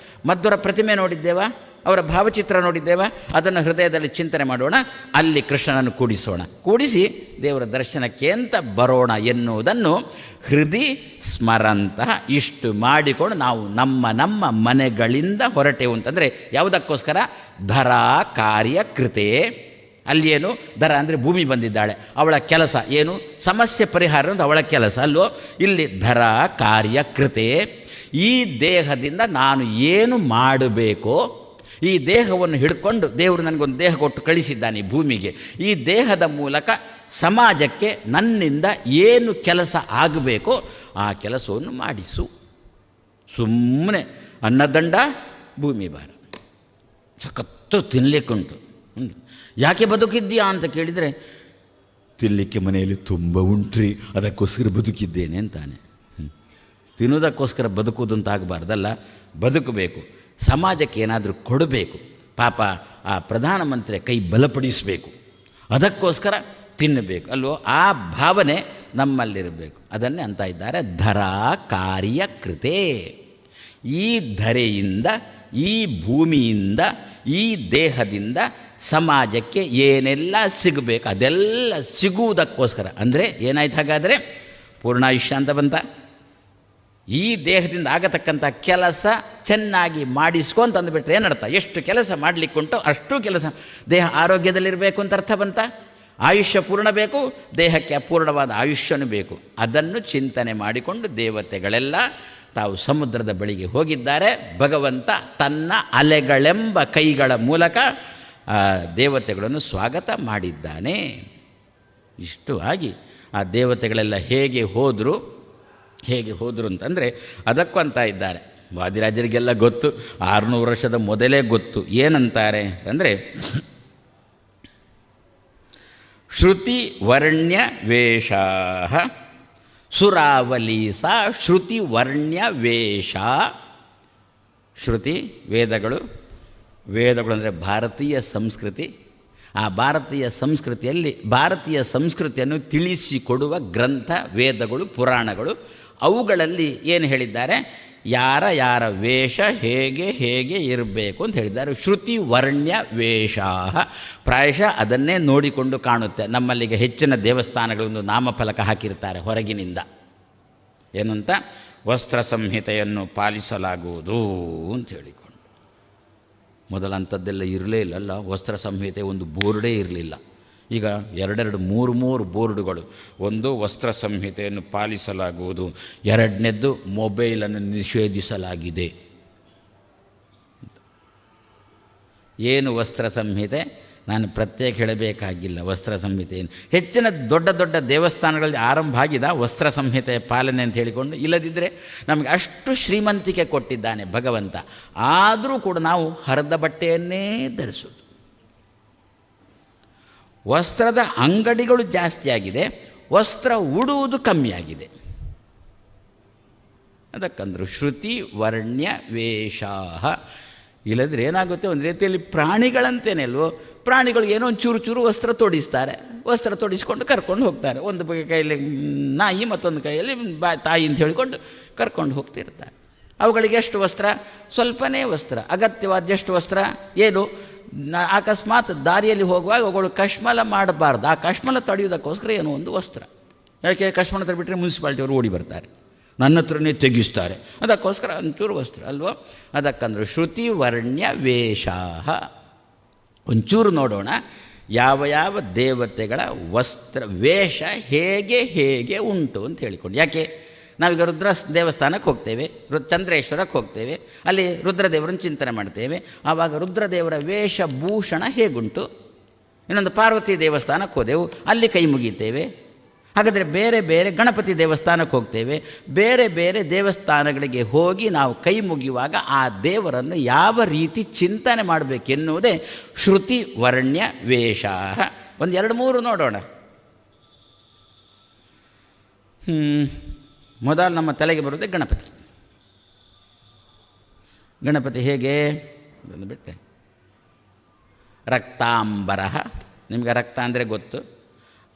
Speaker 1: ಮಧ್ವರ ಪ್ರತಿಮೆ ನೋಡಿದ್ದೇವ, ಅವರ ಭಾವಚಿತ್ರ ನೋಡಿದ್ದೇವ. ಅದನ್ನು ಹೃದಯದಲ್ಲಿ ಚಿಂತನೆ ಮಾಡೋಣ, ಅಲ್ಲಿ ಕೃಷ್ಣನನ್ನು ಕೂಡಿಸಿ ದೇವರ ದರ್ಶನಕ್ಕೆ ಅಂತ ಬರೋಣ ಎನ್ನುವುದನ್ನು ಹೃದಯ ಸ್ಮರಂತಹ ಇಷ್ಟು ಮಾಡಿಕೊಂಡು ನಾವು ನಮ್ಮ ಮನೆಗಳಿಂದ ಹೊರಟೆವು ಅಂತಂದರೆ ಯಾವುದಕ್ಕೋಸ್ಕರ, ಧರ ಕಾರ್ಯ ಕೃತೆ. ಅಲ್ಲಿ ಏನು, ಧರ ಅಂದರೆ ಭೂಮಿ ಬಂದಿದ್ದಾಳೆ, ಅವಳ ಕೆಲಸ ಏನು, ಸಮಸ್ಯೆ ಪರಿಹಾರ ಅಂತ ಅವಳ ಕೆಲಸ ಅಲ್ಲೋ. ಇಲ್ಲಿ ಧರ ಕಾರ್ಯ ಕೃತೆ, ಈ ದೇಹದಿಂದ ನಾನು ಏನು ಮಾಡಬೇಕೋ, ಈ ದೇಹವನ್ನು ಹಿಡ್ಕೊಂಡು ದೇವರು ನನಗೊಂದು ದೇಹ ಕೊಟ್ಟು ಕಳಿಸಿದ್ದಾನೆ ಈ ಭೂಮಿಗೆ, ಈ ದೇಹದ ಮೂಲಕ ಸಮಾಜಕ್ಕೆ ನನ್ನಿಂದ ಏನು ಕೆಲಸ ಆಗಬೇಕೋ ಆ ಕೆಲಸವನ್ನು ಮಾಡಿಸು. ಸುಮ್ಮನೆ ಅನ್ನದಂಡ ಭೂಮಿ ಭಾರ, ಸಖತ್ತು ತಿನ್ನಲಿಕ್ಕುಂಟು. ಯಾಕೆ ಬದುಕಿದ್ದೀಯಾ ಅಂತ ಕೇಳಿದರೆ, ತಿನ್ನಲಿಕ್ಕೆ ಮನೆಯಲ್ಲಿ ತುಂಬ ಉಂಟ್ರಿ, ಅದಕ್ಕೋಸ್ಕರ ಬದುಕಿದ್ದೇನೆ ಅಂತಾನೆ. ತಿನ್ನೋದಕ್ಕೋಸ್ಕರ ಬದುಕುವುದು ಅಂತ ಆಗಬಾರ್ದಲ್ಲ, ಬದುಕಬೇಕು, ಸಮಾಜಕ್ಕೆ ಏನಾದರೂ ಕೊಡಬೇಕು. ಪಾಪ ಆ ಪ್ರಧಾನಮಂತ್ರಿ ಕೈ ಬಲಪಡಿಸಬೇಕು, ಅದಕ್ಕೋಸ್ಕರ ತಿನ್ನಬೇಕು ಅಲ್ವೋ, ಆ ಭಾವನೆ ನಮ್ಮಲ್ಲಿರಬೇಕು. ಅದನ್ನೇ ಅಂತ ಇದ್ದಾರೆ ಧರ ಕಾರ್ಯ ಕೃತೆ. ಈ ಧರೆಯಿಂದ, ಈ ಭೂಮಿಯಿಂದ, ಈ ದೇಹದಿಂದ ಸಮಾಜಕ್ಕೆ ಏನೆಲ್ಲ ಸಿಗಬೇಕು ಅದೆಲ್ಲ ಸಿಗುವುದಕ್ಕೋಸ್ಕರ. ಅಂದರೆ ಏನಾಯ್ತು ಹಾಗಾದರೆ, ಪೂರ್ಣಾಯುಷ್ಯ ಅಂತ ಬಂತ. ಈ ದೇಹದಿಂದ ಆಗತಕ್ಕಂಥ ಕೆಲಸ ಚೆನ್ನಾಗಿ ಮಾಡಿಸ್ಕೊಂತ ಅಂದುಬಿಟ್ರೆ ಏನರ್ಥ, ಎಷ್ಟು ಕೆಲಸ ಮಾಡಲಿಕ್ಕುಂಟು ಅಷ್ಟು ಕೆಲಸ. ದೇಹ ಆರೋಗ್ಯದಲ್ಲಿರಬೇಕು ಅಂತ ಅರ್ಥ ಬಂತ. ಆಯುಷ್ಯ ಪೂರ್ಣ ಬೇಕು, ದೇಹಕ್ಕೆ ಅಪೂರ್ಣವಾದ ಆಯುಷ್ಯನೂ ಬೇಕು. ಅದನ್ನು ಚಿಂತನೆ ಮಾಡಿಕೊಂಡು ದೇವತೆಗಳೆಲ್ಲ ತಾವು ಸಮುದ್ರದ ಬಳಿಗೆ ಹೋಗಿದ್ದಾರೆ. ಭಗವಂತ ತನ್ನ ಅಲೆಗಳೆಂಬ ಕೈಗಳ ಮೂಲಕ ದೇವತೆಗಳನ್ನು ಸ್ವಾಗತ ಮಾಡಿದ್ದಾನೆ. ಇಷ್ಟು ಆಗಿ ಆ ದೇವತೆಗಳೆಲ್ಲ ಹೇಗೆ ಹೋದರು ಅಂತಂದರೆ ಅದಕ್ಕೂ ಅಂತ ಇದ್ದಾರೆ. ವಾದಿರಾಜರಿಗೆಲ್ಲ ಗೊತ್ತು, 600 ವರ್ಷದ ಮೊದಲೇ ಗೊತ್ತು. ಏನಂತಾರೆ ಅಂತಂದರೆ, ಶ್ರುತಿ ವರ್ಣ್ಯ ವೇಷ ಸುರಾವಲೀಸ ಶ್ರುತಿ ವರ್ಣ್ಯ ವೇಷ. ಶ್ರುತಿ ವೇದಗಳು ಅಂದರೆ ಭಾರತೀಯ ಸಂಸ್ಕೃತಿ. ಆ ಭಾರತೀಯ ಸಂಸ್ಕೃತಿಯಲ್ಲಿ ಭಾರತೀಯ ಸಂಸ್ಕೃತಿಯನ್ನು ತಿಳಿಸಿಕೊಡುವ ಗ್ರಂಥ ವೇದಗಳು, ಪುರಾಣಗಳು. ಅವುಗಳಲ್ಲಿ ಏನು ಹೇಳಿದ್ದಾರೆ, ಯಾರ ವೇಷ ಹೇಗೆ ಇರಬೇಕು ಅಂತ ಹೇಳಿದ್ದಾರೆ. ಶ್ರುತಿ ವರ್ಣ್ಯ ವೇಷಾಹ. ಪ್ರಾಯಶಃ ಅದನ್ನೇ ನೋಡಿಕೊಂಡು ಕಾಣುತ್ತೆ. ನಮ್ಮಲ್ಲಿಗೆ ಹೆಚ್ಚಿನ ದೇವಸ್ಥಾನಗಳೊಂದು ನಾಮಫಲಕ ಹಾಕಿರ್ತಾರೆ ಹೊರಗಿನಿಂದ, ಏನಂತ, ವಸ್ತ್ರ ಸಂಹಿತೆಯನ್ನು ಪಾಲಿಸಲಾಗುವುದು ಅಂತ ಹೇಳಿಕೊಂಡು. ಮೊದಲಂಥದ್ದೆಲ್ಲ ಇರಲೇ ಇಲ್ಲಲ್ಲ, ವಸ್ತ್ರ ಸಂಹಿತೆ ಒಂದು ಬೋರ್ಡೇ ಇರಲಿಲ್ಲ. ಈಗ 2-3 ಬೋರ್ಡುಗಳು. ಒಂದು, ವಸ್ತ್ರ ಸಂಹಿತೆಯನ್ನು ಪಾಲಿಸಲಾಗುವುದು. 2ನೇದ್ದು, ಮೊಬೈಲನ್ನು ನಿಷೇಧಿಸಲಾಗಿದೆ. ಏನು ವಸ್ತ್ರ ಸಂಹಿತೆ? ನಾನು ಪ್ರತ್ಯೇಕ ಹೇಳಬೇಕಾಗಿಲ್ಲ. ವಸ್ತ್ರ ಸಂಹಿತೆ ಹೆಚ್ಚಿನ ದೊಡ್ಡ ದೇವಸ್ಥಾನಗಳಲ್ಲಿ ಆರಂಭ ಆಗಿದೆ ವಸ್ತ್ರ ಸಂಹಿತೆಯ ಪಾಲನೆ ಅಂತ ಹೇಳಿಕೊಂಡು. ಇಲ್ಲದಿದ್ದರೆ ನಮಗೆ ಅಷ್ಟು ಶ್ರೀಮಂತಿಕೆ ಕೊಟ್ಟಿದ್ದಾನೆ ಭಗವಂತ. ಆದರೂ ಕೂಡ ನಾವು ಹರಿದ ಬಟ್ಟೆಯನ್ನೇ ಧರಿಸೋದು. ವಸ್ತ್ರದ ಅಂಗಡಿಗಳು ಜಾಸ್ತಿ ಆಗಿದೆ, ವಸ್ತ್ರ ಉಡುವುದು ಕಮ್ಮಿಯಾಗಿದೆ. ಅದಕ್ಕಂದ್ರು ಶ್ರುತಿ ವರ್ಣ್ಯ ವೇಷಾಹ. ಇಲ್ಲದ್ರೆ ಏನಾಗುತ್ತೆ, ಒಂದು ರೀತಿಯಲ್ಲಿ ಪ್ರಾಣಿಗಳಂತೇನೆ ಅಲ್ವೋ, ಪ್ರಾಣಿಗಳು ಏನೋ ಒಂದು ಚೂರು ವಸ್ತ್ರ ತೊಡಿಸ್ತಾರೆ, ವಸ್ತ್ರ ತೊಡಿಸ್ಕೊಂಡು ಕರ್ಕೊಂಡು ಹೋಗ್ತಾರೆ. ಒಂದು ಕೈಯಲ್ಲಿ ನಾಯಿ, ಮತ್ತೊಂದು ಕೈಯಲ್ಲಿ ತಾಯಿ ಅಂತ ಹೇಳಿಕೊಂಡು ಕರ್ಕೊಂಡು ಹೋಗ್ತಿರ್ತಾರೆ. ಅವುಗಳಿಗೆ ಎಷ್ಟು ವಸ್ತ್ರ? ಸ್ವಲ್ಪನೇ ವಸ್ತ್ರ. ಅಗತ್ಯವಾದಷ್ಟು ವಸ್ತ್ರ ಏನು? ಅಕಸ್ಮಾತ್ ದಾರಿಯಲ್ಲಿ ಹೋಗುವಾಗ ಅವುಗಳು ಕಶ್ಮಲ ಮಾಡಬಾರ್ದು. ಆ ಕಶ್ಮಲ ತಡೆಯೋದಕ್ಕೋಸ್ಕರ ಏನೋ ಒಂದು ವಸ್ತ್ರ. ಯಾಕೆ ಕಶ್ಮಲ ತಡೆಬಿಟ್ರೆ ಮುನ್ಸಿಪಾಲ್ಟಿಯವರು ಓಡಿ ಬರ್ತಾರೆ, ನನ್ನ ಹತ್ರನೇ ತೆಗಿಸ್ತಾರೆ. ಅದಕ್ಕೋಸ್ಕರ ಒಂಚೂರು ವಸ್ತ್ರ ಅಲ್ವೋ. ಅದಕ್ಕಂದ್ರೆ ಶ್ರುತಿ ವರ್ಣ್ಯ ವೇಷಾಹ. ಒಂಚೂರು ನೋಡೋಣ ಯಾವ ದೇವತೆಗಳ ವಸ್ತ್ರ ವೇಷ ಹೇಗೆ ಉಂಟು ಅಂತ ಹೇಳಿಕೊಂಡು. ಯಾಕೆ ನಾವೀಗ ರುದ್ರ ದೇವಸ್ಥಾನಕ್ಕೆ ಹೋಗ್ತೇವೆ, ಚಂದ್ರೇಶ್ವರಕ್ಕೆ ಹೋಗ್ತೇವೆ, ಅಲ್ಲಿ ರುದ್ರದೇವರನ್ನು ಚಿಂತನೆ ಮಾಡ್ತೇವೆ. ಆವಾಗ ರುದ್ರದೇವರ ವೇಷಭೂಷಣ ಹೇಗುಂಟು. ಇನ್ನೊಂದು ಪಾರ್ವತಿ ದೇವಸ್ಥಾನಕ್ಕೆ ಹೋದೆವು, ಅಲ್ಲಿ ಕೈ ಮುಗಿತೇವೆ. ಹಾಗಾದರೆ ಬೇರೆ ಗಣಪತಿ ದೇವಸ್ಥಾನಕ್ಕೆ ಹೋಗ್ತೇವೆ. ಬೇರೆ ದೇವಸ್ಥಾನಗಳಿಗೆ ಹೋಗಿ ನಾವು ಕೈ ಮುಗಿಯುವಾಗ ಆ ದೇವರನ್ನು ಯಾವ ರೀತಿ ಚಿಂತನೆ ಮಾಡಬೇಕೆನ್ನುವುದೇ ಶ್ರುತಿ ವರ್ಣ್ಯ ವೇಷ. ಒಂದು 2-3 ನೋಡೋಣ. ಮೊದಲು ನಮ್ಮ ತಲೆಗೆ ಬರೋದೇ ಗಣಪತಿ. ಗಣಪತಿ ಹೇಗೆ ಬಿಟ್ಟೆ, ರಕ್ತಾಂಬರ. ನಿಮಗೆ ರಕ್ತ ಅಂದರೆ ಗೊತ್ತು,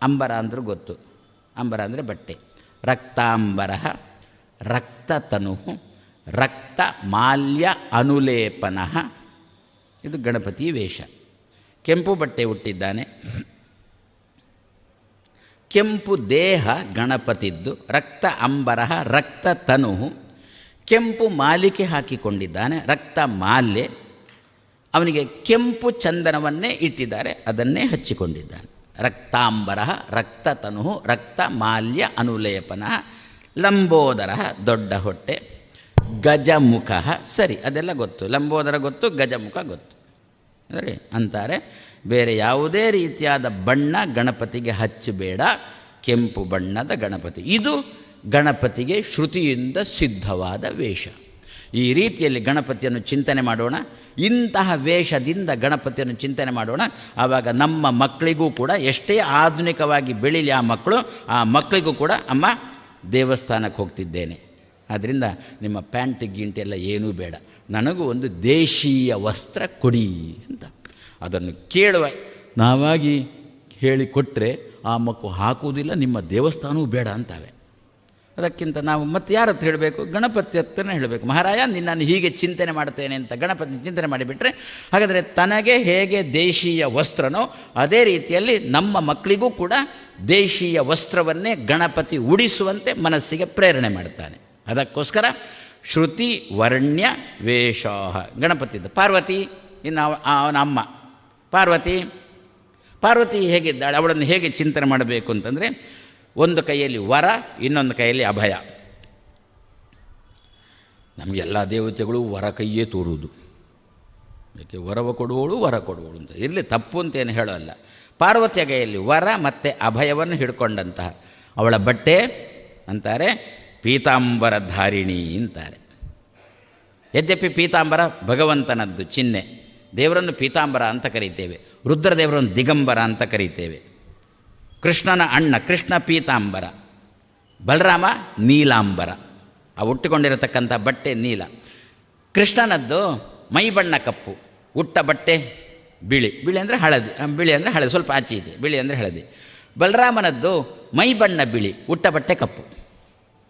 Speaker 1: ಅಂಬರ ಅಂದರೂ ಗೊತ್ತು. ಅಂಬರ ಅಂದರೆ ಬಟ್ಟೆ. ರಕ್ತಾಂಬರ, ರಕ್ತತನು, ರಕ್ತ ಮಾಲ್ಯ ಅನುಲೇಪನ. ಇದು ಗಣಪತಿ ವೇಷ. ಕೆಂಪು ಬಟ್ಟೆ ಹುಟ್ಟಿದ್ದಾನೆ, ಕೆಂಪು ದೇಹ ಗಣಪತಿದ್ದು. ರಕ್ತ ಅಂಬರ ರಕ್ತತನು, ಕೆಂಪು ಮಾಲಿಕೆ ಹಾಕಿಕೊಂಡಿದ್ದಾನೆ, ರಕ್ತ ಮಾಲ್ಯ. ಅವನಿಗೆ ಕೆಂಪು ಚಂದನವನ್ನೇ ಇಟ್ಟಿದ್ದಾರೆ, ಅದನ್ನೇ ಹಚ್ಚಿಕೊಂಡಿದ್ದಾನೆ. ರಕ್ತಾಂಬರ ರಕ್ತತನು ರಕ್ತ ಮಾಲ್ಯ ಅನುಲೇಪನ. ಲಂಬೋದರ ದೊಡ್ಡ ಹೊಟ್ಟೆ, ಗಜಮುಖ. ಸರಿ, ಅದೆಲ್ಲ ಗೊತ್ತು. ಲಂಬೋದರ ಗೊತ್ತು, ಗಜಮುಖ ಗೊತ್ತು. ಸರಿ ಅಂತಾರೆ. ಬೇರೆ ಯಾವುದೇ ರೀತಿಯಾದ ಬಣ್ಣ ಗಣಪತಿಗೆ ಹಚ್ಚಬೇಡ, ಕೆಂಪು ಬಣ್ಣದ ಗಣಪತಿ. ಇದು ಗಣಪತಿಗೆ ಶ್ರುತಿಯಿಂದ ಸಿದ್ಧವಾದ ವೇಷ. ಈ ರೀತಿಯಲ್ಲಿ ಗಣಪತಿಯನ್ನು ಚಿಂತನೆ ಮಾಡೋಣ. ಇಂತಹ ವೇಷದಿಂದ ಗಣಪತಿಯನ್ನು ಚಿಂತನೆ ಮಾಡೋಣ. ಆವಾಗ ನಮ್ಮ ಮಕ್ಕಳಿಗೂ ಕೂಡ, ಎಷ್ಟೇ ಆಧುನಿಕವಾಗಿ ಬೆಳೀಲಿ ಆ ಮಕ್ಕಳಿಗೂ ಕೂಡ, ಅಮ್ಮ ದೇವಸ್ಥಾನಕ್ಕೆ ಹೋಗ್ತಿದ್ದೇನೆ, ಆದ್ದರಿಂದ ನಿಮ್ಮ ಪ್ಯಾಂಟ್ ಗಿಂಟೆಲ್ಲ ಏನೂ ಬೇಡ, ನನಗೂ ಒಂದು ದೇಶೀಯ ವಸ್ತ್ರ ಕೊಡಿ ಅಂತ ಅದನ್ನು ಕೇಳುವ ನಾವಾಗಿ ಹೇಳಿಕೊಟ್ರೆ ಆ ಮಕ್ಕಳು ಹಾಕುವುದಿಲ್ಲ, ನಿಮ್ಮ ದೇವಸ್ಥಾನವೂ ಬೇಡ ಅಂತಾವೆ. ಅದಕ್ಕಿಂತ ನಾವು ಮತ್ತೆ ಯಾರ ಹತ್ರ ಹೇಳಬೇಕು? ಗಣಪತಿ ಹತ್ರನೇ ಹೇಳಬೇಕು. ಮಹಾರಾಯ ನಿನ್ನನ್ನು ಹೀಗೆ ಚಿಂತನೆ ಮಾಡ್ತೇನೆ ಅಂತ ಗಣಪತಿ ಚಿಂತನೆ ಮಾಡಿಬಿಟ್ರೆ, ಹಾಗಾದರೆ ತನಗೆ ಹೇಗೆ ದೇಶೀಯ ವಸ್ತ್ರನೋ ಅದೇ ರೀತಿಯಲ್ಲಿ ನಮ್ಮ ಮಕ್ಕಳಿಗೂ ಕೂಡ ದೇಶೀಯ ವಸ್ತ್ರವನ್ನೇ ಗಣಪತಿ ಉಡಿಸುವಂತೆ ಮನಸ್ಸಿಗೆ ಪ್ರೇರಣೆ ಮಾಡ್ತಾನೆ. ಅದಕ್ಕೋಸ್ಕರ ಶ್ರುತಿ ವರ್ಣ್ಯ ವೇಷಾಹ. ಗಣಪತಿದ್ದು ಪಾರ್ವತಿ, ಇನ್ನು ಅವನ ಅಮ್ಮ ಪಾರ್ವತಿ ಹೇಗಿದ್ದಾಳೆ, ಅವಳನ್ನು ಹೇಗೆ ಚಿಂತನೆ ಮಾಡಬೇಕು ಅಂತಂದರೆ, ಒಂದು ಕೈಯಲ್ಲಿ ವರ, ಇನ್ನೊಂದು ಕೈಯಲ್ಲಿ ಅಭಯ. ನಮಗೆಲ್ಲ ದೇವತೆಗಳು ವರ ಕೈಯೇ ತೋರುವುದು. ಅದಕ್ಕೆ ವರ ಕೊಡುವವಳು ಅಂತ ಇರಲಿ, ತಪ್ಪು ಅಂತೇನು ಹೇಳೋಲ್ಲ. ಪಾರ್ವತಿಯ ಕೈಯಲ್ಲಿ ವರ ಮತ್ತು ಅಭಯವನ್ನು ಹಿಡ್ಕೊಂಡಂತಹ ಅವಳ ಬಟ್ಟೆ ಅಂತಾರೆ ಪೀತಾಂಬರ ಧಾರಿಣಿ ಅಂತಾರೆ. ಯದ್ಯಪಿ ಪೀತಾಂಬರ ಭಗವಂತನದ್ದು ಚಿಹ್ನೆ, ದೇವರನ್ನು ಪೀತಾಂಬರ ಅಂತ ಕರೀತೇವೆ, ರುದ್ರದೇವರನ್ನು ದಿಗಂಬರ ಅಂತ ಕರೀತೇವೆ. ಕೃಷ್ಣನ ಅಣ್ಣ ಕೃಷ್ಣ ಪೀತಾಂಬರ, ಬಲರಾಮ ನೀಲಾಂಬರ. ಆ ಹುಟ್ಟಿಕೊಂಡಿರತಕ್ಕಂಥ ಬಟ್ಟೆ ನೀಲ. ಕೃಷ್ಣನದ್ದು ಮೈ ಬಣ್ಣ ಕಪ್ಪು, ಉಟ್ಟ ಬಟ್ಟೆ ಬಿಳಿ, ಬಿಳಿ ಅಂದರೆ ಹಳದಿ, ಬಿಳಿ ಅಂದರೆ ಹಳದಿ, ಸ್ವಲ್ಪ ಆಚೆ ಇದೆ, ಬಿಳಿ ಅಂದರೆ ಹಳದಿ. ಬಲರಾಮನದ್ದು ಮೈ ಬಣ್ಣ ಬಿಳಿ, ಉಟ್ಟ ಬಟ್ಟೆ ಕಪ್ಪು,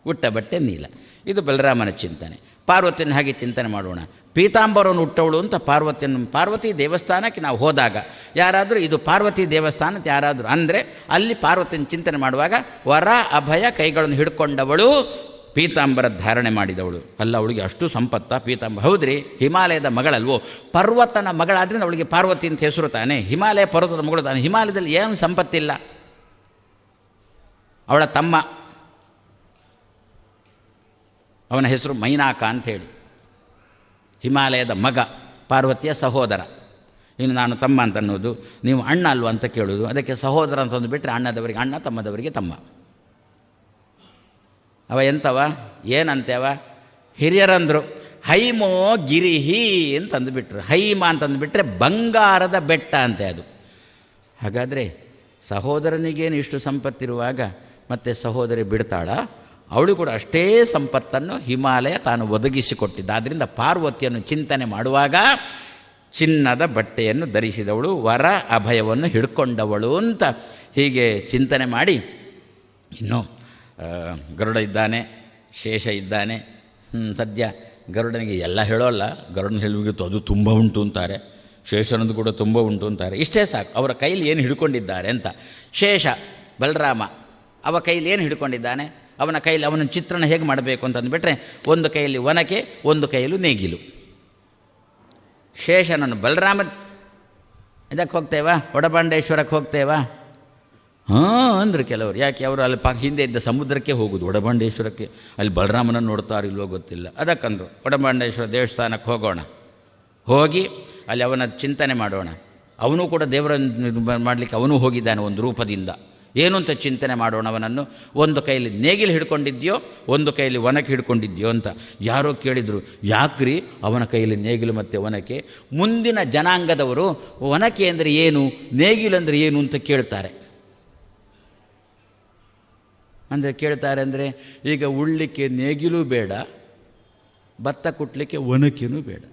Speaker 1: ಉಟ್ಟ ಬಟ್ಟೆ ನೀಲ. ಇದು ಬಲರಾಮನ ಚಿಂತನೆ. ಪಾರ್ವತಿಯನ್ನು ಹಾಗೆ ಚಿಂತನೆ ಮಾಡೋಣ. ಪೀತಾಂಬರವನ್ನು ಹುಟ್ಟವಳು ಅಂತ ಪಾರ್ವತಿ ದೇವಸ್ಥಾನಕ್ಕೆ ನಾವು ಹೋದಾಗ ಯಾರಾದರೂ ಇದು ಪಾರ್ವತಿ ದೇವಸ್ಥಾನ ಅಂತ ಯಾರಾದರೂ ಅಂದರೆ ಅಲ್ಲಿ ಪಾರ್ವತಿಯನ್ನು ಚಿಂತನೆ ಮಾಡುವಾಗ ವರ ಅಭಯ ಕೈಗಳನ್ನು ಹಿಡ್ಕೊಂಡವಳು, ಪೀತಾಂಬರ ಧಾರಣೆ ಮಾಡಿದವಳು. ಅಲ್ಲ, ಅವಳಿಗೆ ಅಷ್ಟು ಸಂಪತ್ತ ಪೀತಾಂಬರ? ಹೌದ್ರಿ, ಹಿಮಾಲಯದ ಮಗಳಲ್ವೋ, ಪರ್ವತನ ಮಗಳಾದ್ರಿಂದ ಅವಳಿಗೆ ಪಾರ್ವತಿ ಅಂತ ಹೆಸರು ತಾನೆ. ಹಿಮಾಲಯ ಪರ್ವತದ ಮಗಳು ತಾನೆ. ಹಿಮಾಲಯದಲ್ಲಿ ಏನು ಸಂಪತ್ತಿಲ್ಲ. ಅವಳ ತಮ್ಮ, ಅವನ ಹೆಸರು ಮೈನಾಕ ಅಂಥೇಳಿ, ಹಿಮಾಲಯದ ಮಗ, ಪಾರ್ವತಿಯ ಸಹೋದರ. ಇನ್ನು ನಾನು ತಮ್ಮ ಅಂತ ಅನ್ನೋದು, ನೀವು ಅಣ್ಣ ಅಲ್ವ ಅಂತ ಕೇಳೋದು, ಅದಕ್ಕೆ ಸಹೋದರ ಅಂತಂದು ಬಿಟ್ಟರೆ ಅಣ್ಣದವರಿಗೆ ಅಣ್ಣ, ತಮ್ಮದವರಿಗೆ ತಮ್ಮ. ಅವ ಎಂಥವ, ಏನಂತೇವ? ಹಿರಿಯರಂದರು ಹೈಮೋ ಗಿರಿಹಿ ಅಂತಂದುಬಿಟ್ರು. ಹೈಮ ಅಂತಂದುಬಿಟ್ರೆ ಬಂಗಾರದ ಬೆಟ್ಟ ಅಂತೆ ಅದು. ಹಾಗಾದರೆ ಸಹೋದರನಿಗೇನು ಇಷ್ಟು ಸಂಪತ್ತಿರುವಾಗ ಮತ್ತೆ ಸಹೋದರಿ ಬಿಡ್ತಾಳ? ಅವಳು ಕೂಡ ಅಷ್ಟೇ ಸಂಪತ್ತನ್ನು ಹಿಮಾಲಯ ತಾನು ಒದಗಿಸಿಕೊಟ್ಟಿದ್ದ. ಆದ್ದರಿಂದ ಪಾರ್ವತಿಯನ್ನು ಚಿಂತನೆ ಮಾಡುವಾಗ ಚಿನ್ನದ ಬಟ್ಟೆಯನ್ನು ಧರಿಸಿದವಳು, ವರ ಅಭಯವನ್ನು ಹಿಡ್ಕೊಂಡವಳು ಅಂತ ಹೀಗೆ ಚಿಂತನೆ ಮಾಡಿ, ಇನ್ನು ಗರುಡ ಇದ್ದಾನೆ, ಶೇಷ ಇದ್ದಾನೆ. ಸದ್ಯ ಗರುಡನಿಗೆ ಎಲ್ಲ ಹೇಳೋಲ್ಲ, ಗರುಡನ ಹೇಳುವಿಗಿತ್ತು ಅದು ತುಂಬ ಉಂಟು ಅಂತಾರೆ, ಶೇಷನದು ಕೂಡ ತುಂಬ ಉಂಟು ಅಂತಾರೆ. ಇಷ್ಟೇ ಸಾಕು ಅವರ ಕೈಲಿ ಏನು ಹಿಡ್ಕೊಂಡಿದ್ದಾರೆ ಅಂತ. ಶೇಷ ಬಲರಾಮ ಅವ ಕೈಲಿ ಏನು ಹಿಡ್ಕೊಂಡಿದ್ದಾನೆ, ಅವನ ಕೈಲಿ ಅವನ ಚಿತ್ರಣ ಹೇಗೆ ಮಾಡಬೇಕು ಅಂತಂದುಬಿಟ್ರೆ, ಒಂದು ಕೈಯಲ್ಲಿ ಒನಕೆ, ಒಂದು ಕೈಯಲ್ಲೂ ನೇಗಿಲು. ಶೇಷನನ್ನು ಬಲರಾಮ ಇದಕ್ಕೆ ಹೋಗ್ತೇವಾ, ಒಡಬಾಂಡೇಶ್ವರಕ್ಕೆ ಹೋಗ್ತೇವಾ? ಹಾಂ ಅಂದರು ಕೆಲವರು. ಯಾಕೆ? ಅವರು ಅಲ್ಲಿ ಹಿಂದೆ ಇದ್ದ ಸಮುದ್ರಕ್ಕೆ ಹೋಗೋದು, ಒಡಬಾಂಡೇಶ್ವರಕ್ಕೆ. ಅಲ್ಲಿ ಬಲರಾಮನನ್ನು ನೋಡ್ತಾರಿಲ್ವೋ ಗೊತ್ತಿಲ್ಲ. ಅದಕ್ಕಂದರು ಒಡಬಾಂಡೇಶ್ವರ ದೇವಸ್ಥಾನಕ್ಕೆ ಹೋಗೋಣ, ಹೋಗಿ ಅಲ್ಲಿ ಅವನ ಚಿಂತನೆ ಮಾಡೋಣ. ಅವನು ಕೂಡ ದೇವರನ್ನು ಮಾಡಲಿಕ್ಕೆ ಅವನು ಹೋಗಿದ್ದಾನೆ ಒಂದು ರೂಪದಿಂದ. ಏನು ಅಂತ ಚಿಂತನೆ ಮಾಡೋಣ ಅವನನ್ನು. ಒಂದು ಕೈಯಲ್ಲಿ ನೇಗಿಲು ಹಿಡ್ಕೊಂಡಿದ್ಯೋ, ಒಂದು ಕೈಯಲ್ಲಿ ಒನಕೆ ಹಿಡ್ಕೊಂಡಿದ್ಯೋ ಅಂತ. ಯಾರೋ ಕೇಳಿದರು, ಯಾಕ್ರಿ ಅವನ ಕೈಯಲ್ಲಿ ನೇಗಿಲು ಮತ್ತು ಒನಕೆ? ಮುಂದಿನ ಜನಾಂಗದವರು ಒನಕೆ ಅಂದರೆ ಏನು, ನೇಗಿಲು ಅಂದರೆ ಏನು ಅಂತ ಕೇಳ್ತಾರೆ. ಅಂದರೆ ಕೇಳ್ತಾರೆ ಅಂದರೆ, ಈಗ ಉಳ್ಳಿಕ್ಕೆ ನೇಗಿಲೂ ಬೇಡ, ಭತ್ತ ಕುಟ್ಟಲಿಕ್ಕೆ ಒನಕೆನೂ ಬೇಡ,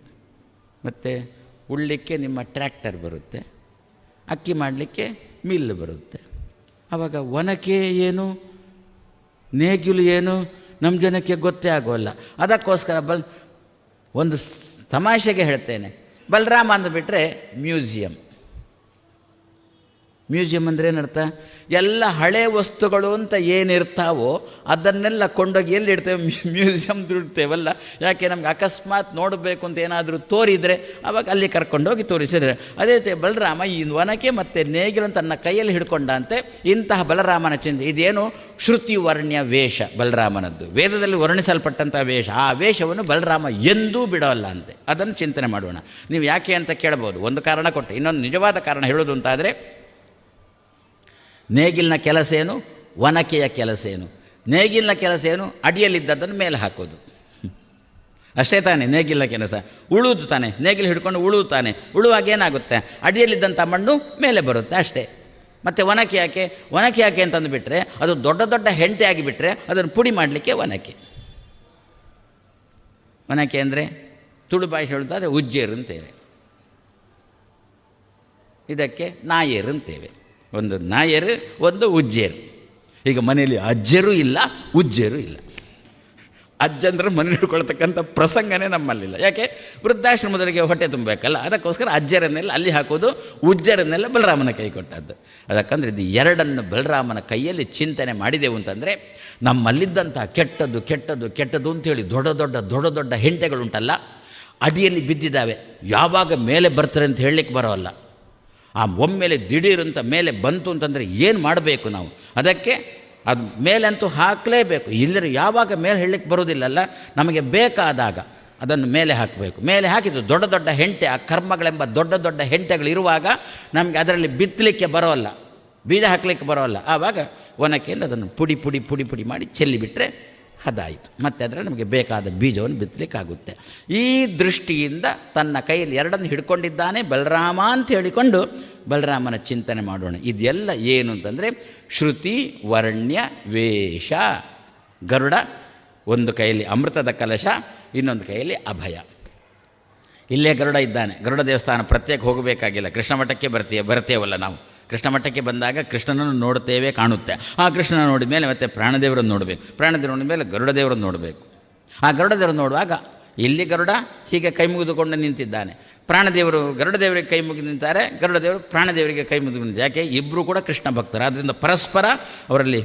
Speaker 1: ಮತ್ತು ಉಳ್ಳಿಕ್ಕೆ ನಿಮ್ಮ ಟ್ರ್ಯಾಕ್ಟರ್ ಬರುತ್ತೆ, ಅಕ್ಕಿ ಮಾಡಲಿಕ್ಕೆ ಮಿಲ್ ಬರುತ್ತೆ. ಆವಾಗ ಒನಕೆ ಏನು, ನೇಗಿಲು ಏನು ನಮ್ಮ ಜನಕ್ಕೆ ಗೊತ್ತೇ ಆಗೋಲ್ಲ. ಅದಕ್ಕೋಸ್ಕರ ಒಂದು ತಮಾಷೆಗೆ ಹೇಳ್ತೇನೆ, ಬಲರಾಮ ಅಂದುಬಿಟ್ರೆ ಮ್ಯೂಸಿಯಂ. ಮ್ಯೂಸಿಯಂ ಅಂದರೆ ಏನರ್ಥ? ಎಲ್ಲ ಹಳೆ ವಸ್ತುಗಳು ಅಂತ ಏನಿರ್ತಾವೋ ಅದನ್ನೆಲ್ಲ ಕೊಂಡೋಗಿ ಎಲ್ಲಿಡ್ತೇವೆ? ಮ್ಯೂಸಿಯಮ್ ದುಡ್ತೇವಲ್ಲ. ಯಾಕೆ? ನಮ್ಗೆ ಅಕಸ್ಮಾತ್ ನೋಡಬೇಕು ಅಂತ ಏನಾದರೂ ತೋರಿದರೆ ಆವಾಗ ಅಲ್ಲಿ ಕರ್ಕೊಂಡೋಗಿ ತೋರಿಸಿದರೆ. ಅದೇ ಬಲರಾಮ ಈ ಒನಕೆ ಮತ್ತು ನೇಗಿಲು ತನ್ನ ಕೈಯಲ್ಲಿ ಹಿಡ್ಕೊಂಡಂತೆ. ಇಂತಹ ಬಲರಾಮನ ಚಿಂತೆ ಇದೇನು? ಶ್ರುತಿ ವರ್ಣ್ಯ ವೇಷ ಬಲರಾಮನದ್ದು, ವೇದದಲ್ಲಿ ವರ್ಣಿಸಲ್ಪಟ್ಟಂಥ ವೇಷ. ಆ ವೇಷವನ್ನು ಬಲರಾಮ ಎಂದೂ ಬಿಡೋಲ್ಲ ಅಂತೆ. ಅದನ್ನು ಚಿಂತನೆ ಮಾಡೋಣ. ನೀವು ಯಾಕೆ ಅಂತ ಕೇಳ್ಬೋದು. ಒಂದು ಕಾರಣ ಕೊಟ್ಟೆ. ಇನ್ನೊಂದು ನಿಜವಾದ ಕಾರಣ ಹೇಳೋದು ಅಂತಾದರೆ, ನೇಗಿಲಿನ ಕೆಲಸ ಏನು, ಒನಕೆಯ ಕೆಲಸ ಏನು? ನೇಗಿಲಿನ ಕೆಲಸ ಏನು? ಅಡಿಯಲ್ಲಿದ್ದದ್ದನ್ನು ಮೇಲೆ ಹಾಕೋದು ಅಷ್ಟೇ ತಾನೆ ನೇಗಿಲಿನ ಕೆಲಸ. ಉಳುವುದು ತಾನೆ, ನೇಗಿಲು ಹಿಡ್ಕೊಂಡು ಉಳುವುದು ತಾನೆ. ಉಳುವಾಗ ಏನಾಗುತ್ತೆ? ಅಡಿಯಲ್ಲಿದ್ದಂಥ ಮಣ್ಣು ಮೇಲೆ ಬರುತ್ತೆ ಅಷ್ಟೇ. ಮತ್ತು ಒನಕೆ ಯಾಕೆ? ಒನಕೆ ಯಾಕೆ ಅಂತಂದುಬಿಟ್ರೆ, ಅದು ದೊಡ್ಡ ದೊಡ್ಡ ಹೆಂಟೆ ಆಗಿಬಿಟ್ರೆ ಅದನ್ನು ಪುಡಿ ಮಾಡಲಿಕ್ಕೆ ಒನಕೆ. ಒನಕೆ ಅಂದರೆ ತುಳು ಭಾಷೆ ಹೇಳುತ್ತಾರೆ ಉಜ್ಜೇರು ಅಂತೇವೆ, ಇದಕ್ಕೆ ನಾಯೇರು ಅಂತೇವೆ. ಒಂದು ನಾಯರು, ಒಂದು ಉಜ್ಜೇರು. ಈಗ ಮನೆಯಲ್ಲಿ ಅಜ್ಜರು ಇಲ್ಲ, ಉಜ್ಜೇರು ಇಲ್ಲ. ಅಜ್ಜಂದ್ರೆ ಮನೆ ಹಿಡ್ಕೊಳ್ತಕ್ಕಂಥ ಪ್ರಸಂಗನೇ ನಮ್ಮಲ್ಲಿಲ್ಲ. ಯಾಕೆ? ವೃದ್ಧಾಶ್ರಮದವರಿಗೆ ಹೊಟ್ಟೆ ತುಂಬಬೇಕಲ್ಲ, ಅದಕ್ಕೋಸ್ಕರ ಅಜ್ಜರನ್ನೆಲ್ಲ ಅಲ್ಲಿ ಹಾಕೋದು, ಉಜ್ಜರನ್ನೆಲ್ಲ ಬಲರಾಮನ ಕೈ ಕೊಟ್ಟದ್ದು. ಅದಕ್ಕಂದ್ರೆ ಇದು ಎರಡನ್ನು ಬಲರಾಮನ ಕೈಯಲ್ಲಿ ಚಿಂತನೆ ಮಾಡಿದೆವು ಅಂತಂದರೆ, ನಮ್ಮಲ್ಲಿದ್ದಂಥ ಕೆಟ್ಟದ್ದು ಕೆಟ್ಟದ್ದು ಕೆಟ್ಟದ್ದು ಅಂಥೇಳಿ ದೊಡ್ಡ ದೊಡ್ಡ ಹೆಂಟೆಗಳುಂಟಲ್ಲ, ಅಡಿಯಲ್ಲಿ ಬಿದ್ದಿದ್ದಾವೆ. ಯಾವಾಗ ಮೇಲೆ ಬರ್ತಾರೆ ಅಂತ ಹೇಳಲಿಕ್ಕೆ ಬರೋಲ್ಲ. ಆ ಒಮ್ಮೆಲೆ ದಿಢೀರಂತ ಮೇಲೆ ಬಂತು ಅಂತಂದರೆ ಏನು ಮಾಡಬೇಕು ನಾವು? ಅದಕ್ಕೆ ಅದು ಮೇಲಂತೂ ಹಾಕಲೇಬೇಕು. ಇಲ್ಲದ್ರೆ ಯಾವಾಗ ಮೇಲೆ ಹೇಳಲಿಕ್ಕೆ ಬರೋದಿಲ್ಲಲ್ಲ, ನಮಗೆ ಬೇಕಾದಾಗ ಅದನ್ನು ಮೇಲೆ ಹಾಕಬೇಕು. ಮೇಲೆ ಹಾಕಿದ್ದು ದೊಡ್ಡ ಹೆಂಟೆ, ಆ ಕರ್ಮಗಳೆಂಬ ದೊಡ್ಡ ಹೆಂಟೆಗಳಿರುವಾಗ ನಮಗೆ ಅದರಲ್ಲಿ ಬಿತ್ತಲಿಕ್ಕೆ ಬರೋಲ್ಲ, ಬೀಜ ಹಾಕಲಿಕ್ಕೆ ಬರೋಲ್ಲ. ಆವಾಗ ಒನಕೆಯಿಂದ ಅದನ್ನು ಪುಡಿ ಮಾಡಿ ಚೆಲ್ಲಿಬಿಟ್ರೆ ಅದಾಯಿತು. ಮತ್ತು ಅದರ ನಮಗೆ ಬೇಕಾದ ಬೀಜವನ್ನು ಬಿತ್ತಲಿಕ್ಕಾಗುತ್ತೆ. ಈ ದೃಷ್ಟಿಯಿಂದ ತನ್ನ ಕೈಯಲ್ಲಿ ಎರಡನ್ನು ಹಿಡ್ಕೊಂಡಿದ್ದಾನೆ ಬಲರಾಮ ಅಂತ ಹೇಳಿಕೊಂಡು ಬಲರಾಮನ ಚಿಂತನೆ ಮಾಡೋಣ. ಇದೆಲ್ಲ ಏನು ಅಂತಂದರೆ ಶ್ರುತಿ ವರ್ಣ್ಯ ವೇಷ. ಗರುಡ ಒಂದು ಕೈಯಲ್ಲಿ ಅಮೃತದ ಕಲಶ, ಇನ್ನೊಂದು ಕೈಯಲ್ಲಿ ಅಭಯ. ಇಲ್ಲೇ ಗರುಡ ಇದ್ದಾನೆ. ಗರುಡ ದೇವಸ್ಥಾನ ಪ್ರತ್ಯೇಕ ಹೋಗಬೇಕಾಗಿಲ್ಲ, ಕೃಷ್ಣ ಮಠಕ್ಕೆ ಬರ್ತೇವಲ್ಲ ನಾವು. ಕೃಷ್ಣ ಮಠಕ್ಕೆ ಬಂದಾಗ ಕೃಷ್ಣನನ್ನು ನೋಡ್ತೇವೆ, ಕಾಣುತ್ತೆ. ಆ ಕೃಷ್ಣನ ನೋಡಿದ ಮೇಲೆ ಮತ್ತೆ ಪ್ರಾಣದೇವರನ್ನು ನೋಡಬೇಕು, ಪ್ರಾಣದೇವರು ನೋಡಿದ ಮೇಲೆ ಗರುಡ ದೇವರನ್ನು ನೋಡಬೇಕು. ಆ ಗರುಡ ದೇವರನ್ನು ನೋಡುವಾಗ ಇಲ್ಲಿ ಗರುಡ ಹೀಗೆ ಕೈ ಮುಗಿದುಕೊಂಡು ನಿಂತಿದ್ದಾನೆ, ಪ್ರಾಣದೇವರು ಗರುಡ ದೇವರಿಗೆ ಕೈ ಮುಗಿದು ನಿಂತಾರೆ, ಗರುಡ ದೇವರು ಪ್ರಾಣದೇವರಿಗೆ ಕೈ ಮುಗಿದು ನಿಂತಿದ್ದಾರೆ. ಯಾಕೆ? ಇಬ್ಬರು ಕೂಡ ಕೃಷ್ಣ ಭಕ್ತರು, ಆದ್ದರಿಂದ ಪರಸ್ಪರ ಅವರಲ್ಲಿ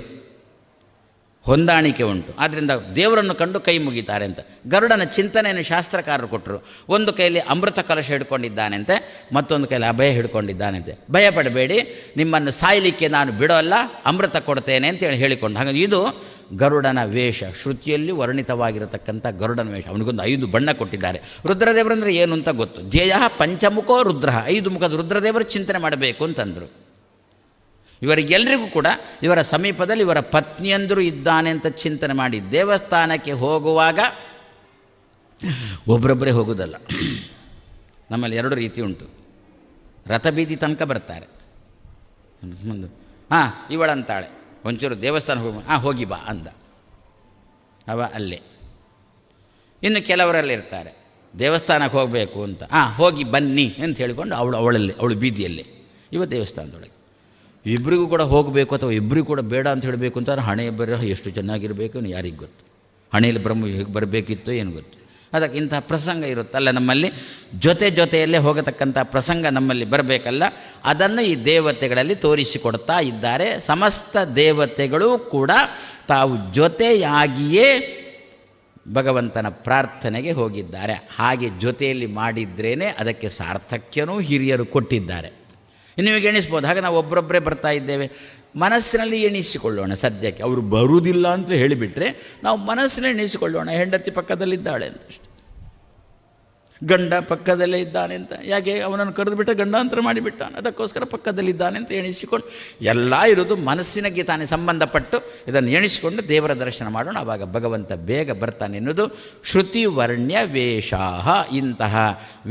Speaker 1: ಹೊಂದಾಣಿಕೆ ಉಂಟು. ಆದ್ದರಿಂದ ದೇವರನ್ನು ಕಂಡು ಕೈ ಮುಗಿತಾರೆ ಅಂತ ಗರುಡನ ಚಿಂತನೆಯನ್ನು ಶಾಸ್ತ್ರಕಾರರು ಕೊಟ್ಟರು. ಒಂದು ಕೈಯಲ್ಲಿ ಅಮೃತ ಕಲಶ ಹಿಡ್ಕೊಂಡಿದ್ದಾನಂತೆ, ಮತ್ತೊಂದು ಕೈಯಲ್ಲಿ ಅಭಯ ಹಿಡ್ಕೊಂಡಿದ್ದಾನಂತೆ. ಭಯಪಡಬೇಡಿ, ನಿಮ್ಮನ್ನು ಸಾಯಲಿಕ್ಕೆ ನಾನು ಬಿಡೋಲ್ಲ, ಅಮೃತ ಕೊಡ್ತೇನೆ ಅಂತೇಳಿ ಹೇಳಿಕೊಂಡು. ಹಾಗಾಗಿ ಇದು ಗರುಡನ ವೇಷ, ಶ್ರುತಿಯಲ್ಲಿ ವರ್ಣಿತವಾಗಿರತಕ್ಕಂಥ ಗರುಡನ ವೇಷ. ಅವನಿಗೊಂದು 5 ಬಣ್ಣ ಕೊಟ್ಟಿದ್ದಾರೆ. ರುದ್ರದೇವರಂದರೆ ಏನು ಅಂತ ಗೊತ್ತು. ಧ್ಯೇಯ ಪಂಚಮುಖೋ ರುದ್ರ, 5 ಮುಖದ ರುದ್ರದೇವರು ಚಿಂತನೆ ಮಾಡಬೇಕು ಅಂತಂದರು. ಇವರಿಗೆಲ್ಲರಿಗೂ ಕೂಡ ಇವರ ಸಮೀಪದಲ್ಲಿ ಇವರ ಪತ್ನಿಯಂದರು ಇದ್ದಾನೆ ಅಂತ ಚಿಂತನೆ ಮಾಡಿ ದೇವಸ್ಥಾನಕ್ಕೆ ಹೋಗುವಾಗ ಒಬ್ಬರೊಬ್ಬರೇ ಹೋಗೋದಲ್ಲ. ನಮ್ಮಲ್ಲಿ 2 ರೀತಿ ಉಂಟು. ರಥಬೀದಿ ತನಕ ಬರ್ತಾರೆ, ಮುಂದೆ ಇವಳಂತಾಳೆ, ಒಂಚೂರು ದೇವಸ್ಥಾನ ಹೋಗಿ ಬಾ ಅಂದ, ಅವ ಅಲ್ಲೇ. ಇನ್ನು ಕೆಲವರಲ್ಲಿರ್ತಾರೆ ದೇವಸ್ಥಾನಕ್ಕೆ ಹೋಗಬೇಕು ಅಂತ, ಹೋಗಿ ಬನ್ನಿ ಅಂತ ಹೇಳಿಕೊಂಡು ಅವಳು ಬೀದಿಯಲ್ಲೇ, ಇವ ದೇವಸ್ಥಾನದೊಳಗೆ. ಇಬ್ಬರಿಗೂ ಕೂಡ ಹೋಗಬೇಕು ಅಥವಾ ಇಬ್ಬರಿಗೂ ಕೂಡ ಬೇಡ ಅಂತ ಹೇಳಬೇಕು ಅಂತಾರೆ. ಹಣೆ ಬರಹ ಎಷ್ಟು ಚೆನ್ನಾಗಿರಬೇಕು ಯಾರಿಗೆ ಗೊತ್ತು, ಹಣೆಯಲ್ಲಿ ಬ್ರಹ್ಮ ಹೇಗೆ ಬರಬೇಕಿತ್ತು ಏನು ಗೊತ್ತು. ಅದಕ್ಕೆ ಇಂತಹ ಪ್ರಸಂಗ ಇರುತ್ತಲ್ಲ ನಮ್ಮಲ್ಲಿ, ಜೊತೆಯಲ್ಲೇ ಹೋಗತಕ್ಕಂಥ ಪ್ರಸಂಗ ನಮ್ಮಲ್ಲಿ ಬರಬೇಕಲ್ಲ, ಅದನ್ನು ಈ ದೇವತೆಗಳಲ್ಲಿ ತೋರಿಸಿಕೊಡ್ತಾ ಇದ್ದಾರೆ. ಸಮಸ್ತ ದೇವತೆಗಳು ಕೂಡ ತಾವು ಜೊತೆಯಾಗಿಯೇ ಭಗವಂತನ ಪ್ರಾರ್ಥನೆಗೆ ಹೋಗಿದ್ದಾರೆ. ಹಾಗೆ ಜೊತೆಯಲ್ಲಿ ಮಾಡಿದ್ರೇ ಅದಕ್ಕೆ ಸಾರ್ಥಕ್ಯನೂ ಹಿರಿಯರು ಕೊಟ್ಟಿದ್ದಾರೆ. ನಿಮಗೆ ಎಣಿಸ್ಬೋದು, ಹಾಗೆ ನಾವು ಒಬ್ಬರೊಬ್ಬರೇ ಬರ್ತಾ ಇದ್ದೇವೆ, ಮನಸ್ಸಿನಲ್ಲಿ ಎಣಿಸಿಕೊಳ್ಳೋಣ. ಸದ್ಯಕ್ಕೆ ಅವರು ಬರುವುದಿಲ್ಲ ಅಂತ ಹೇಳಿಬಿಟ್ರೆ ನಾವು ಮನಸ್ಸಿನಲ್ಲಿ ಎಣಿಸಿಕೊಳ್ಳೋಣ. ಹೆಂಡತಿ ಪಕ್ಕದಲ್ಲಿದ್ದಾಳೆ ಅಂತ, ಅಷ್ಟೆ. ಗಂಡ ಪಕ್ಕದಲ್ಲೇ ಇದ್ದಾನೆ ಅಂತ, ಯಾಕೆ ಅವನನ್ನು ಕರೆದುಬಿಟ್ಟ ಗಂಡಾಂತರ ಮಾಡಿಬಿಟ್ಟಾನೆ, ಅದಕ್ಕೋಸ್ಕರ ಪಕ್ಕದಲ್ಲಿದ್ದಾನೆ ಅಂತ ಎಣಿಸಿಕೊಂಡು, ಎಲ್ಲ ಇರೋದು ಮನಸ್ಸಿನಗೆ ತಾನೇ ಸಂಬಂಧಪಟ್ಟು ಇದನ್ನು ಎಣಿಸಿಕೊಂಡು ದೇವರ ದರ್ಶನ ಮಾಡೋಣ. ಆವಾಗ ಭಗವಂತ ಬೇಗ ಬರ್ತಾನೆ ಎನ್ನುವುದು ಶ್ರುತಿ ವರ್ಣ್ಯ ವೇಷಾಹ. ಇಂತಹ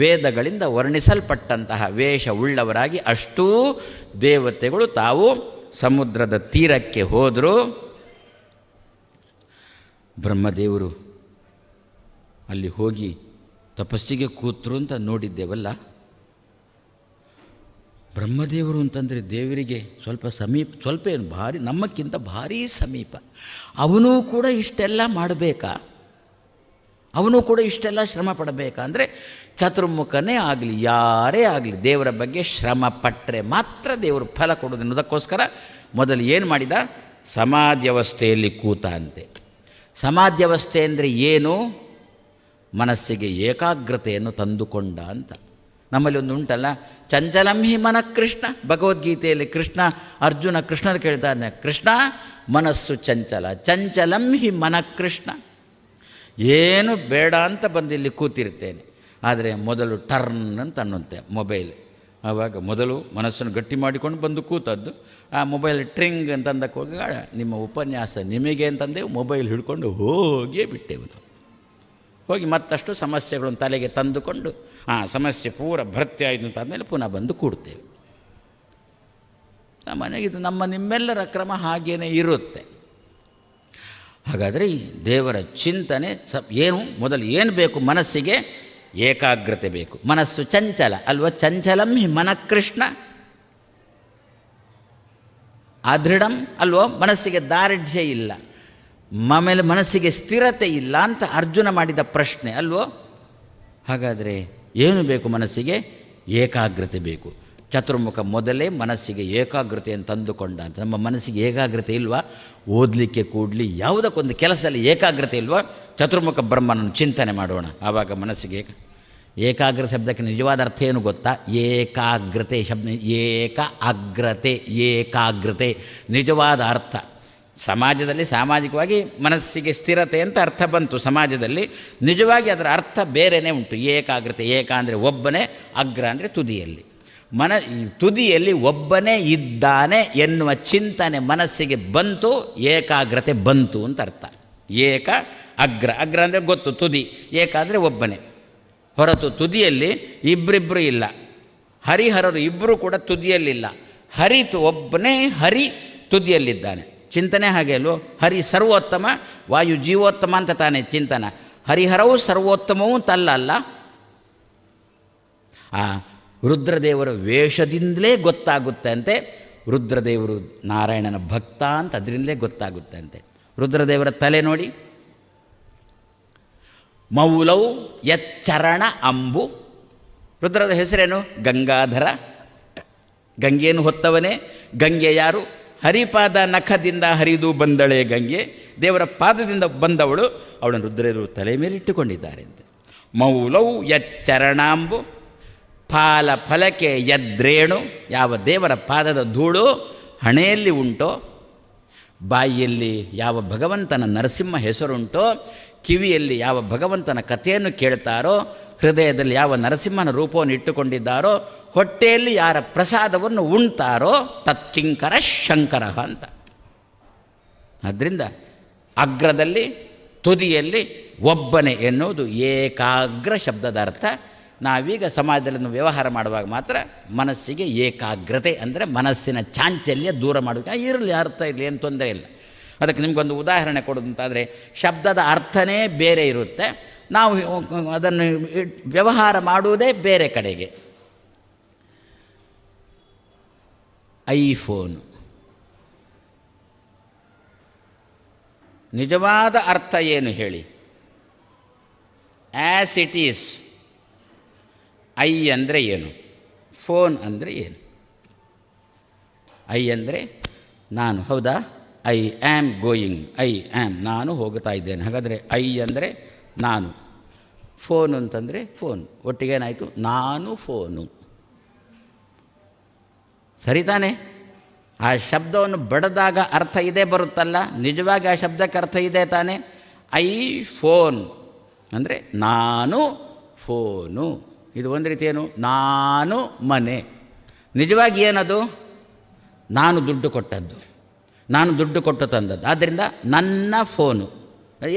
Speaker 1: ವೇದಗಳಿಂದ ವರ್ಣಿಸಲ್ಪಟ್ಟಂತಹ ವೇಷ ಉಳ್ಳವರಾಗಿ ಅಷ್ಟೂ ದೇವತೆಗಳು ತಾವು ಸಮುದ್ರದ ತೀರಕ್ಕೆ ಹೋದರು. ಬ್ರಹ್ಮದೇವರು ಅಲ್ಲಿ ಹೋಗಿ ತಪಸ್ಸಿಗೆ ಕೂತರು ಅಂತ ನೋಡಿದ್ದೇವಲ್ಲ. ಬ್ರಹ್ಮದೇವರು ಅಂತಂದರೆ ದೇವರಿಗೆ ಸ್ವಲ್ಪ ಏನು ಭಾರಿ, ನಮ್ಮಕ್ಕಿಂತ ಭಾರೀ ಸಮೀಪ. ಅವನೂ ಕೂಡ ಇಷ್ಟೆಲ್ಲ ಮಾಡಬೇಕಾ? ಅವನು ಕೂಡ ಇಷ್ಟೆಲ್ಲ ಶ್ರಮ ಪಡಬೇಕಾ? ಅಂದರೆ ಚತುರ್ಮುಖನೇ ಆಗಲಿ ಯಾರೇ ಆಗಲಿ ದೇವರ ಬಗ್ಗೆ ಶ್ರಮ ಪಟ್ಟರೆ ಮಾತ್ರ ದೇವರು ಫಲ ಕೊಡೋದು ಎನ್ನುವುದಕ್ಕೋಸ್ಕರ ಮೊದಲು ಏನು ಮಾಡಿದ? ಸಮಾಧ್ಯವಸ್ಥೆಯಲ್ಲಿ ಕೂತ ಅಂತೆ. ಸಮಾಧ್ಯವಸ್ಥೆ ಅಂದರೆ ಏನು? ಮನಸ್ಸಿಗೆ ಏಕಾಗ್ರತೆಯನ್ನು ತಂದುಕೊಂಡ ಅಂತ. ನಮ್ಮಲ್ಲಿ ಒಂದು ಉಂಟಲ್ಲ, ಚಂಚಲಂ ಹಿ ಮನ ಕೃಷ್ಣ. ಭಗವದ್ಗೀತೆಯಲ್ಲಿ ಕೃಷ್ಣನ ಕೇಳ್ತಾ ಇದ್ದಾನೆ, ಕೃಷ್ಣ ಮನಸ್ಸು ಚಂಚಲ, ಚಂಚಲಂ ಹಿ ಮನ ಕೃಷ್ಣ. ಏನು ಬೇಡ ಅಂತ ಬಂದು ಇಲ್ಲಿ ಕೂತಿರ್ತೇನೆ, ಆದರೆ ಮೊದಲು ಟರ್ನ್ ಅಂತ ಅನ್ನುತ್ತೆ ಮೊಬೈಲ್. ಆವಾಗ ಮೊದಲು ಮನಸ್ಸನ್ನು ಗಟ್ಟಿ ಮಾಡಿಕೊಂಡು ಬಂದು ಕೂತದ್ದು, ಆ ಮೊಬೈಲ್ ಟ್ರಿಂಗ್ ಅಂತಂದಕ್ಕೆ ಹೋಗಿ ನಿಮ್ಮ ಉಪನ್ಯಾಸ ನಿಮಗೆ ಅಂತಂದೇವು, ಮೊಬೈಲ್ ಹಿಡ್ಕೊಂಡು ಹೋಗಿಯೇ ಬಿಟ್ಟೆವು ನಾವು. ಹೋಗಿ ಮತ್ತಷ್ಟು ಸಮಸ್ಯೆಗಳನ್ನು ತಲೆಗೆ ತಂದುಕೊಂಡು ಸಮಸ್ಯೆ ಪೂರ ಭರ್ತಿ ಆಯಿತು ಅಂತಾದಮೇಲೆ ಪುನಃ ಬಂದು ಕೂಡ್ತೇವೆ. ಮನೆಗಿದು ನಿಮ್ಮೆಲ್ಲರ ಕ್ರಮ ಹಾಗೇನೇ ಇರುತ್ತೆ. ಹಾಗಾದರೆ ಈ ದೇವರ ಚಿಂತನೆ ಏನು? ಮೊದಲು ಏನು ಬೇಕು? ಮನಸ್ಸಿಗೆ ಏಕಾಗ್ರತೆ ಬೇಕು. ಮನಸ್ಸು ಚಂಚಲ ಅಲ್ವ, ಚಂಚಲಂ ಹಿ ಮನಃಕೃಷ್ಣ ಅದೃಢಂ ಅಲ್ವೋ, ಮನಸ್ಸಿಗೆ ದಾರ್ಢ್ಯ ಇಲ್ಲ, ಆಮೇಲೆ ಮನಸ್ಸಿಗೆ ಸ್ಥಿರತೆ ಇಲ್ಲ ಅಂತ ಅರ್ಜುನ ಮಾಡಿದ ಪ್ರಶ್ನೆ ಅಲ್ವೋ. ಹಾಗಾದರೆ ಏನು ಬೇಕು? ಮನಸ್ಸಿಗೆ ಏಕಾಗ್ರತೆ ಬೇಕು. ಚತುರ್ಮುಖ ಮೊದಲೇ ಮನಸ್ಸಿಗೆ ಏಕಾಗ್ರತೆಯನ್ನು ತಂದುಕೊಂಡ ಅಂತ. ನಮ್ಮ ಮನಸ್ಸಿಗೆ ಏಕಾಗ್ರತೆ ಇಲ್ವಾ? ಓದಲಿಕ್ಕೆ ಕೂಡಲಿ ಯಾವುದಕ್ಕೊಂದು ಕೆಲಸದಲ್ಲಿ ಏಕಾಗ್ರತೆ ಇಲ್ವಾ? ಚತುರ್ಮುಖ ಬ್ರಹ್ಮನನ್ನು ಚಿಂತನೆ ಮಾಡೋಣ, ಆವಾಗ ಮನಸ್ಸಿಗೆ ಏಕಾಗ್ರತೆ ಶಬ್ದಕ್ಕೆ ನಿಜವಾದ ಅರ್ಥ ಏನು ಗೊತ್ತಾ? ಏಕಾಗ್ರತೆ ಶಬ್ದ, ಏಕಾಗ್ರತೆ ನಿಜವಾದ ಅರ್ಥ. ಸಮಾಜದಲ್ಲಿ ಸಾಮಾಜಿಕವಾಗಿ ಮನಸ್ಸಿಗೆ ಸ್ಥಿರತೆ ಅಂತ ಅರ್ಥ ಬಂತು ಸಮಾಜದಲ್ಲಿ. ನಿಜವಾಗಿ ಅದರ ಅರ್ಥ ಬೇರೆಯೇ ಉಂಟು. ಏಕಾಗ್ರತೆ, ಏಕ ಅಂದರೆ ಒಬ್ಬನೇ, ಅಗ್ರ ಅಂದರೆ ತುದಿಯಲ್ಲಿ. ತುದಿಯಲ್ಲಿ ಒಬ್ಬನೇ ಇದ್ದಾನೆ ಎನ್ನುವ ಚಿಂತನೆ ಮನಸ್ಸಿಗೆ ಬಂತು, ಏಕಾಗ್ರತೆ ಬಂತು ಅಂತ ಅರ್ಥ. ಏಕ ಅಗ್ರ ಅಂದರೆ ಗೊತ್ತು ತುದಿ, ಏಕ ಅಂದರೆ ಒಬ್ಬನೇ. ಹೊರತು ತುದಿಯಲ್ಲಿ ಇಬ್ಬರಿಬ್ಬರು ಇಲ್ಲ, ಹರಿಹರರು ಇಬ್ಬರು ಕೂಡ ತುದಿಯಲ್ಲಿಲ್ಲ. ಒಬ್ಬನೇ ಹರಿ ತುದಿಯಲ್ಲಿದ್ದಾನೆ. ಚಿಂತನೆ ಹಾಗೆ ಅಲ್ವೋ? ಹರಿ ಸರ್ವೋತ್ತಮ, ವಾಯು ಜೀವೋತ್ತಮ ಅಂತ ತಾನೇ ಚಿಂತನ. ಹರಿಹರವು ಸರ್ವೋತ್ತಮವೂ ಅಂತಲ್ಲ. ಆ ರುದ್ರದೇವರ ವೇಷದಿಂದಲೇ ಗೊತ್ತಾಗುತ್ತೆ ಅಂತೆ ರುದ್ರದೇವರು ನಾರಾಯಣನ ಭಕ್ತ ಅಂತ ಅದರಿಂದಲೇ ಗೊತ್ತಾಗುತ್ತೆ ಅಂತೆ. ರುದ್ರದೇವರ ತಲೆ ನೋಡಿ, ಮೌಲೌ ಯಚ್ಚರಣ ಅಂಬು. ರುದ್ರದ ಹೆಸರೇನು? ಗಂಗಾಧರ. ಗಂಗೆಯನ್ನು ಹೊತ್ತವನೇ. ಗಂಗೆ ಯಾರು? ಹರಿಪಾದ ನಖದಿಂದ ಹರಿದು ಬಂದಳೆ ಗಂಗೆ. ದೇವರ ಪಾದದಿಂದ ಬಂದವಳು, ಅವಳನ್ನು ರುದ್ರದೇವರು ತಲೆ ಮೇಲೆ ಇಟ್ಟುಕೊಂಡಿದ್ದಾರೆ ಅಂತೆ. ಮೌಲೌ ಯಚ್ಚರಣಾಂಬು ಫಾಲ ಫಲಕೆ ಯದ್ರೇಣು. ಯಾವ ದೇವರ ಪಾದದ ಧೂಳು ಹಣೆಯಲ್ಲಿ ಉಂಟೋ, ಬಾಯಿಯಲ್ಲಿ ಯಾವ ಭಗವಂತನ ನರಸಿಂಹ ಹೆಸರುಂಟೋ, ಕಿವಿಯಲ್ಲಿ ಯಾವ ಭಗವಂತನ ಕಥೆಯನ್ನು ಕೇಳ್ತಾರೋ, ಹೃದಯದಲ್ಲಿ ಯಾವ ನರಸಿಂಹನ ರೂಪವನ್ನು ಇಟ್ಟುಕೊಂಡಿದ್ದಾರೋ, ಹೊಟ್ಟೆಯಲ್ಲಿ ಯಾರ ಪ್ರಸಾದವನ್ನು ಉಣ್ತಾರೋ ತತ್ಕಿಂಕರ ಶಂಕರ ಅಂತ. ಆದ್ದರಿಂದ ಅಗ್ರದಲ್ಲಿ ತುದಿಯಲ್ಲಿ ಒಬ್ಬನೇ ಎನ್ನುವುದು ಏಕಾಗ್ರ ಶಬ್ದದ ಅರ್ಥ. ನಾವೀಗ ಸಮಾಜದಲ್ಲಿ ವ್ಯವಹಾರ ಮಾಡುವಾಗ ಮಾತ್ರ ಮನಸ್ಸಿಗೆ ಏಕಾಗ್ರತೆ ಅಂದರೆ ಮನಸ್ಸಿನ ಚಾಂಚಲ್ಯ ದೂರ ಮಾಡಬೇಕು. ಇರಲಿ, ಅರ್ಥ ಇರಲಿ, ಏನು ತೊಂದರೆ ಇಲ್ಲ. ಅದಕ್ಕೆ ನಿಮಗೊಂದು ಉದಾಹರಣೆ ಕೊಡೋದಂತಾದರೆ, ಶಬ್ದದ ಅರ್ಥನೇ ಬೇರೆ ಇರುತ್ತೆ, ನಾವು ಅದನ್ನು ವ್ಯವಹಾರ ಮಾಡುವುದೇ ಬೇರೆ ಕಡೆಗೆ. ಐಫೋನ್ ನಿಜವಾದ ಅರ್ಥ ಏನು ಹೇಳಿ? As it is. ಐ ಅಂದರೆ ಏನು? ಫೋನ್ ಅಂದರೆ ಏನು? ಐ ಅಂದರೆ ನಾನು, ಹೌದಾ? I am going. I am, ನಾನು ಹೋಗ್ತಾ ಇದ್ದೇನೆ. ಹಾಗಾದರೆ ಐ ಅಂದರೆ ನಾನು. ಫೋನು ಅಂತಂದರೆ ಫೋನ್. ಒಟ್ಟಿಗೆ ಏನಾಯಿತು? ನಾನು ಫೋನು. ಸರಿ ತಾನೇ? ಆ ಶಬ್ದವನ್ನು ಬಡದಾಗ ಅರ್ಥ ಇದೇ ಬರುತ್ತಲ್ಲ, ನಿಜವಾಗಿ ಆ ಶಬ್ದಕ್ಕೆ ಅರ್ಥ ಇದೆ ತಾನೇ? ಐ ಫೋನ್ ಅಂದರೆ ನಾನು ಫೋನು. ಇದು ಒಂದು ರೀತಿ ಏನು? ನಾನು ಮನೆ. ನಿಜವಾಗಿ ಏನದು? ನಾನು ದುಡ್ಡು ಕೊಟ್ಟದ್ದು, ನಾನು ದುಡ್ಡು ಕೊಟ್ಟು ತಂದದ್ದು. ಆದ್ದರಿಂದ ನನ್ನ ಫೋನು.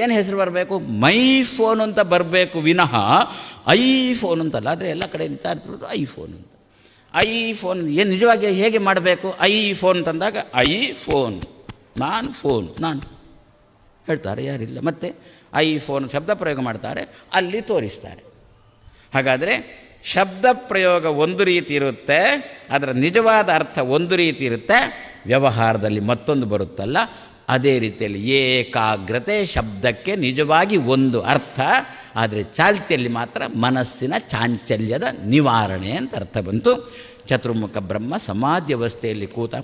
Speaker 1: ಏನು ಹೆಸರು ಬರಬೇಕು? ಮೈ ಫೋನ್ ಅಂತ ಬರಬೇಕು ವಿನಃ ಐಫೋನ್ ಅಂತಲ್ಲ. ಆದರೆ ಎಲ್ಲ ಕಡೆ ನಿಂತ ಇರ್ತಿರೋದು ಐಫೋನ್ ಅಂತ. ಐಫೋನ್ ಏನು ನಿಜವಾಗಿ ಹೇಗೆ ಮಾಡಬೇಕು? ಐಫೋನ್ ತಂದಾಗ ಐಫೋನ್, ನಾನು ಫೋನ್, ನಾನು ಹೇಳ್ತಾರೆ, ಯಾರಿಲ್ಲ. ಮತ್ತು ಐಫೋನ್ ಶಬ್ದ ಪ್ರಯೋಗ ಮಾಡ್ತಾರೆ, ಅಲ್ಲಿ ತೋರಿಸ್ತಾರೆ. ಹಾಗಾದರೆ ಶಬ್ದ ಪ್ರಯೋಗ ಒಂದು ರೀತಿ ಇರುತ್ತೆ, ಅದರ ನಿಜವಾದ ಅರ್ಥ ಒಂದು ರೀತಿ ಇರುತ್ತೆ, ವ್ಯವಹಾರದಲ್ಲಿ ಮತ್ತೊಂದು ಬರುತ್ತಲ್ಲ. ಅದೇ ರೀತಿಯಲ್ಲಿ ಏಕಾಗ್ರತೆ ಶಬ್ದಕ್ಕೆ ನಿಜವಾಗಿ ಒಂದು ಅರ್ಥ, ಆದರೆ ಚಾಲ್ತಿಯಲ್ಲಿ ಮಾತ್ರ ಮನಸ್ಸಿನ ಚಾಂಚಲ್ಯದ ನಿವಾರಣೆ ಅಂತ ಅರ್ಥ ಬಂತು. ಚತುರ್ಮುಖ ಬ್ರಹ್ಮ ಸಮಾಧಿ ಅವಸ್ಥೆಯಲ್ಲಿ ಕೂತ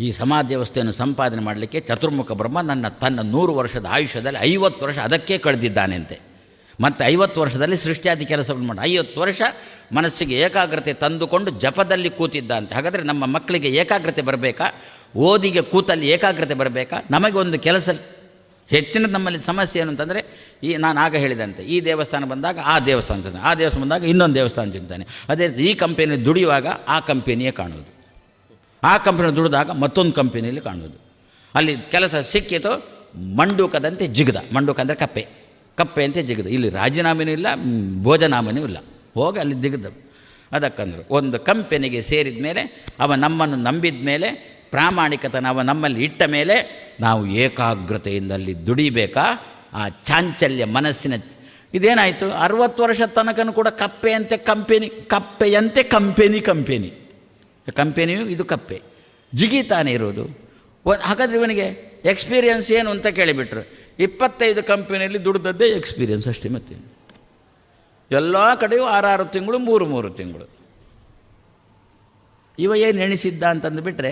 Speaker 1: ಈ ಸಮಾಧಿ ವ್ಯವಸ್ಥೆಯನ್ನು ಸಂಪಾದನೆ ಮಾಡಲಿಕ್ಕೆ ಚತುರ್ಮುಖ ಬ್ರಹ್ಮ ತನ್ನ 100 ವರ್ಷದ ಆಯುಷ್ಯದಲ್ಲಿ 50 ವರ್ಷ ಅದಕ್ಕೆ ಕಳೆದಿದ್ದಾನೆಂತೆ. ಮತ್ತು 50 ವರ್ಷದಲ್ಲಿ ಸೃಷ್ಟಿಯಾದಿ ಕೆಲಸವನ್ನು ಮಾಡಿ 50 ವರ್ಷ ಮನಸ್ಸಿಗೆ ಏಕಾಗ್ರತೆ ತಂದುಕೊಂಡು ಜಪದಲ್ಲಿ ಕೂತಿದ್ದಂತೆ. ಹಾಗಾದರೆ ನಮ್ಮ ಮಕ್ಕಳಿಗೆ ಏಕಾಗ್ರತೆ ಬರಬೇಕಾ? ಓದಿಗೆ ಕೂತಲ್ಲಿ ಏಕಾಗ್ರತೆ ಬರಬೇಕಾ? ನಮಗೆ ಒಂದು ಕೆಲಸ ಹೆಚ್ಚಿನ ನಮ್ಮಲ್ಲಿ ಸಮಸ್ಯೆ ಏನು ಅಂತಂದರೆ, ನಾನು ಆಗ ಹೇಳಿದಂತೆ, ಈ ದೇವಸ್ಥಾನ ಬಂದಾಗ ಆ ದೇವಸ್ಥಾನ ಚಿಂತನೆ, ಆ ದೇವಸ್ಥಾನ ಬಂದಾಗ ಇನ್ನೊಂದು ದೇವಸ್ಥಾನ ಚಿಂತನೆ. ಅದೇ ಈ ಕಂಪನಿಯಲ್ಲಿ ದುಡಿಯುವಾಗ ಆ ಕಂಪನಿಯೇ ಕಾಣೋದು, ಆ ಕಂಪನಿಯಲ್ಲಿ ದುಡಿದಾಗ ಮತ್ತೊಂದು ಕಂಪನಿಯಲ್ಲಿ ಕಾಣೋದು. ಅಲ್ಲಿ ಕೆಲಸ ಸಿಕ್ಕಿತು, ಮಂಡೂಕದಂತೆ ಜಿಗದ. ಮಂಡೂಕ ಅಂದರೆ ಕಪ್ಪೆ, ಕಪ್ಪೆ ಅಂತೆ ಜಿಗದ. ಇಲ್ಲಿ ರಾಜೀನಾಮೆನೂ ಇಲ್ಲ, ಭೋಜನಾಮನೂ ಇಲ್ಲ, ಹೋಗಿ ಅಲ್ಲಿ ಜಿಗದ. ಅದಕ್ಕಂದ್ರು ಒಂದು ಕಂಪನಿಗೆ ಸೇರಿದ ಮೇಲೆ, ಅವ ನಮ್ಮನ್ನು ನಂಬಿದ ಮೇಲೆ, ಪ್ರಾಮಾಣಿಕತನ ಅವ ನಮ್ಮಲ್ಲಿ ಇಟ್ಟ ಮೇಲೆ ನಾವು ಏಕಾಗ್ರತೆಯಿಂದಲ್ಲಿ ದುಡಿಬೇಕಾ? ಆ ಚಾಂಚಲ್ಯ ಮನಸ್ಸಿನ ಇದೇನಾಯಿತು? 60 ವರ್ಷದ ತನಕನೂ ಕೂಡ ಕಪ್ಪೆಯಂತೆ ಕಂಪೆನಿ, ಕಪ್ಪೆಯಂತೆ ಕಂಪೆನಿ, ಕಂಪೆನಿಯು ಇದು ಕಪ್ಪೆ ಜಿಗಿತಾನೆ ಇರೋದು. ಹಾಗಾದರೆ ಇವನಿಗೆ ಎಕ್ಸ್ಪೀರಿಯನ್ಸ್ ಏನು ಅಂತ ಕೇಳಿಬಿಟ್ರು. 25 ಕಂಪನಿಯಲ್ಲಿ ದುಡ್ದದ್ದೇ ಎಕ್ಸ್ಪೀರಿಯನ್ಸ್ ಅಷ್ಟೇ. ಮತ್ತೆ ಎಲ್ಲ ಕಡೆಯೂ 6 ತಿಂಗಳು, 3 ತಿಂಗಳು. ಇವ ಏನು ಎಣಿಸಿದ್ದ ಅಂತಂದು ಬಿಟ್ಟರೆ,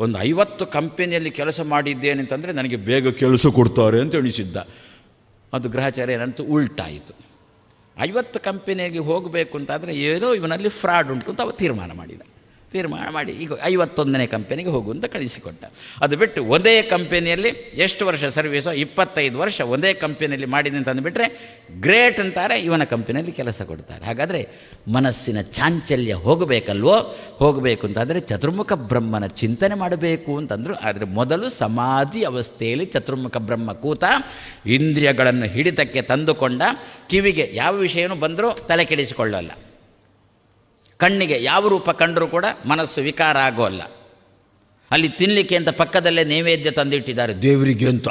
Speaker 1: ಒಂದು 50 ಕಂಪನಿಯಲ್ಲಿ ಕೆಲಸ ಮಾಡಿದ್ದೇನೆ ಅಂತಂದರೆ ನನಗೆ ಬೇಗ ಕೆಲಸ ಕೊಡ್ತಾರೆ ಅಂತ ಎಣಿಸಿದ್ದ. ಅದು ಗ್ರಹಚಾರ ಏನಂತೂ ಉಲ್ಟಾಯಿತು. 50 ಕಂಪನಿಗೆ ಹೋಗಬೇಕು ಅಂತಾದರೆ ಏನೋ ಇವನಲ್ಲಿ ಫ್ರಾಡ್ ಉಂಟು ಅಂತ ಅವ ತೀರ್ಮಾನ ಮಾಡಿ ಈಗ 51ನೇ ಕಂಪನಿಗೆ ಹೋಗು ಅಂತ ಕಳಿಸಿಕೊಟ್ಟ. ಅದು ಬಿಟ್ಟು ಒಂದೇ ಕಂಪನಿಯಲ್ಲಿ ಎಷ್ಟು ವರ್ಷ ಸರ್ವೀಸೋ, 25 ವರ್ಷ ಒಂದೇ ಕಂಪನಿಯಲ್ಲಿ ಮಾಡಿದೆ ಅಂತ ಅಂದುಬಿಟ್ರೆ ಗ್ರೇಟ್ ಅಂತಾರೆ, ಇವನ ಕಂಪನಿಯಲ್ಲಿ ಕೆಲಸ ಕೊಡ್ತಾರೆ. ಹಾಗಾದರೆ ಮನಸ್ಸಿನ ಚಾಂಚಲ್ಯ ಹೋಗಬೇಕಲ್ವೋ? ಹೋಗಬೇಕು ಅಂತಾದರೆ ಚತುರ್ಮುಖ ಬ್ರಹ್ಮನ ಚಿಂತನೆ ಮಾಡಬೇಕು ಅಂತಂದರು. ಆದರೆ ಮೊದಲು ಸಮಾಧಿ ಅವಸ್ಥೆಯಲ್ಲಿ ಚತುರ್ಮುಖ ಬ್ರಹ್ಮ ಕೂತ ಇಂದ್ರಿಯಗಳನ್ನು ಹಿಡಿತಕ್ಕೆ ತಂದುಕೊಂಡ, ಕಿವಿಗೆ ಯಾವ ವಿಷಯನೂ ಬಂದರೂ ತಲೆ ಕೆಡಿಸಿಕೊಳ್ಳಲ್ಲ, ಕಣ್ಣಿಗೆ ಯಾವ ರೂಪ ಕಂಡರೂ ಕೂಡ ಮನಸ್ಸು ವಿಕಾರ ಆಗೋಲ್ಲ. ಅಲ್ಲಿ ತಿನ್ನಲಿಕ್ಕೆ ಅಂತ ಪಕ್ಕದಲ್ಲೇ ನೈವೇದ್ಯ ತಂದಿಟ್ಟಿದ್ದಾರೆ ದೇವರಿಗೆ ಅಂತ,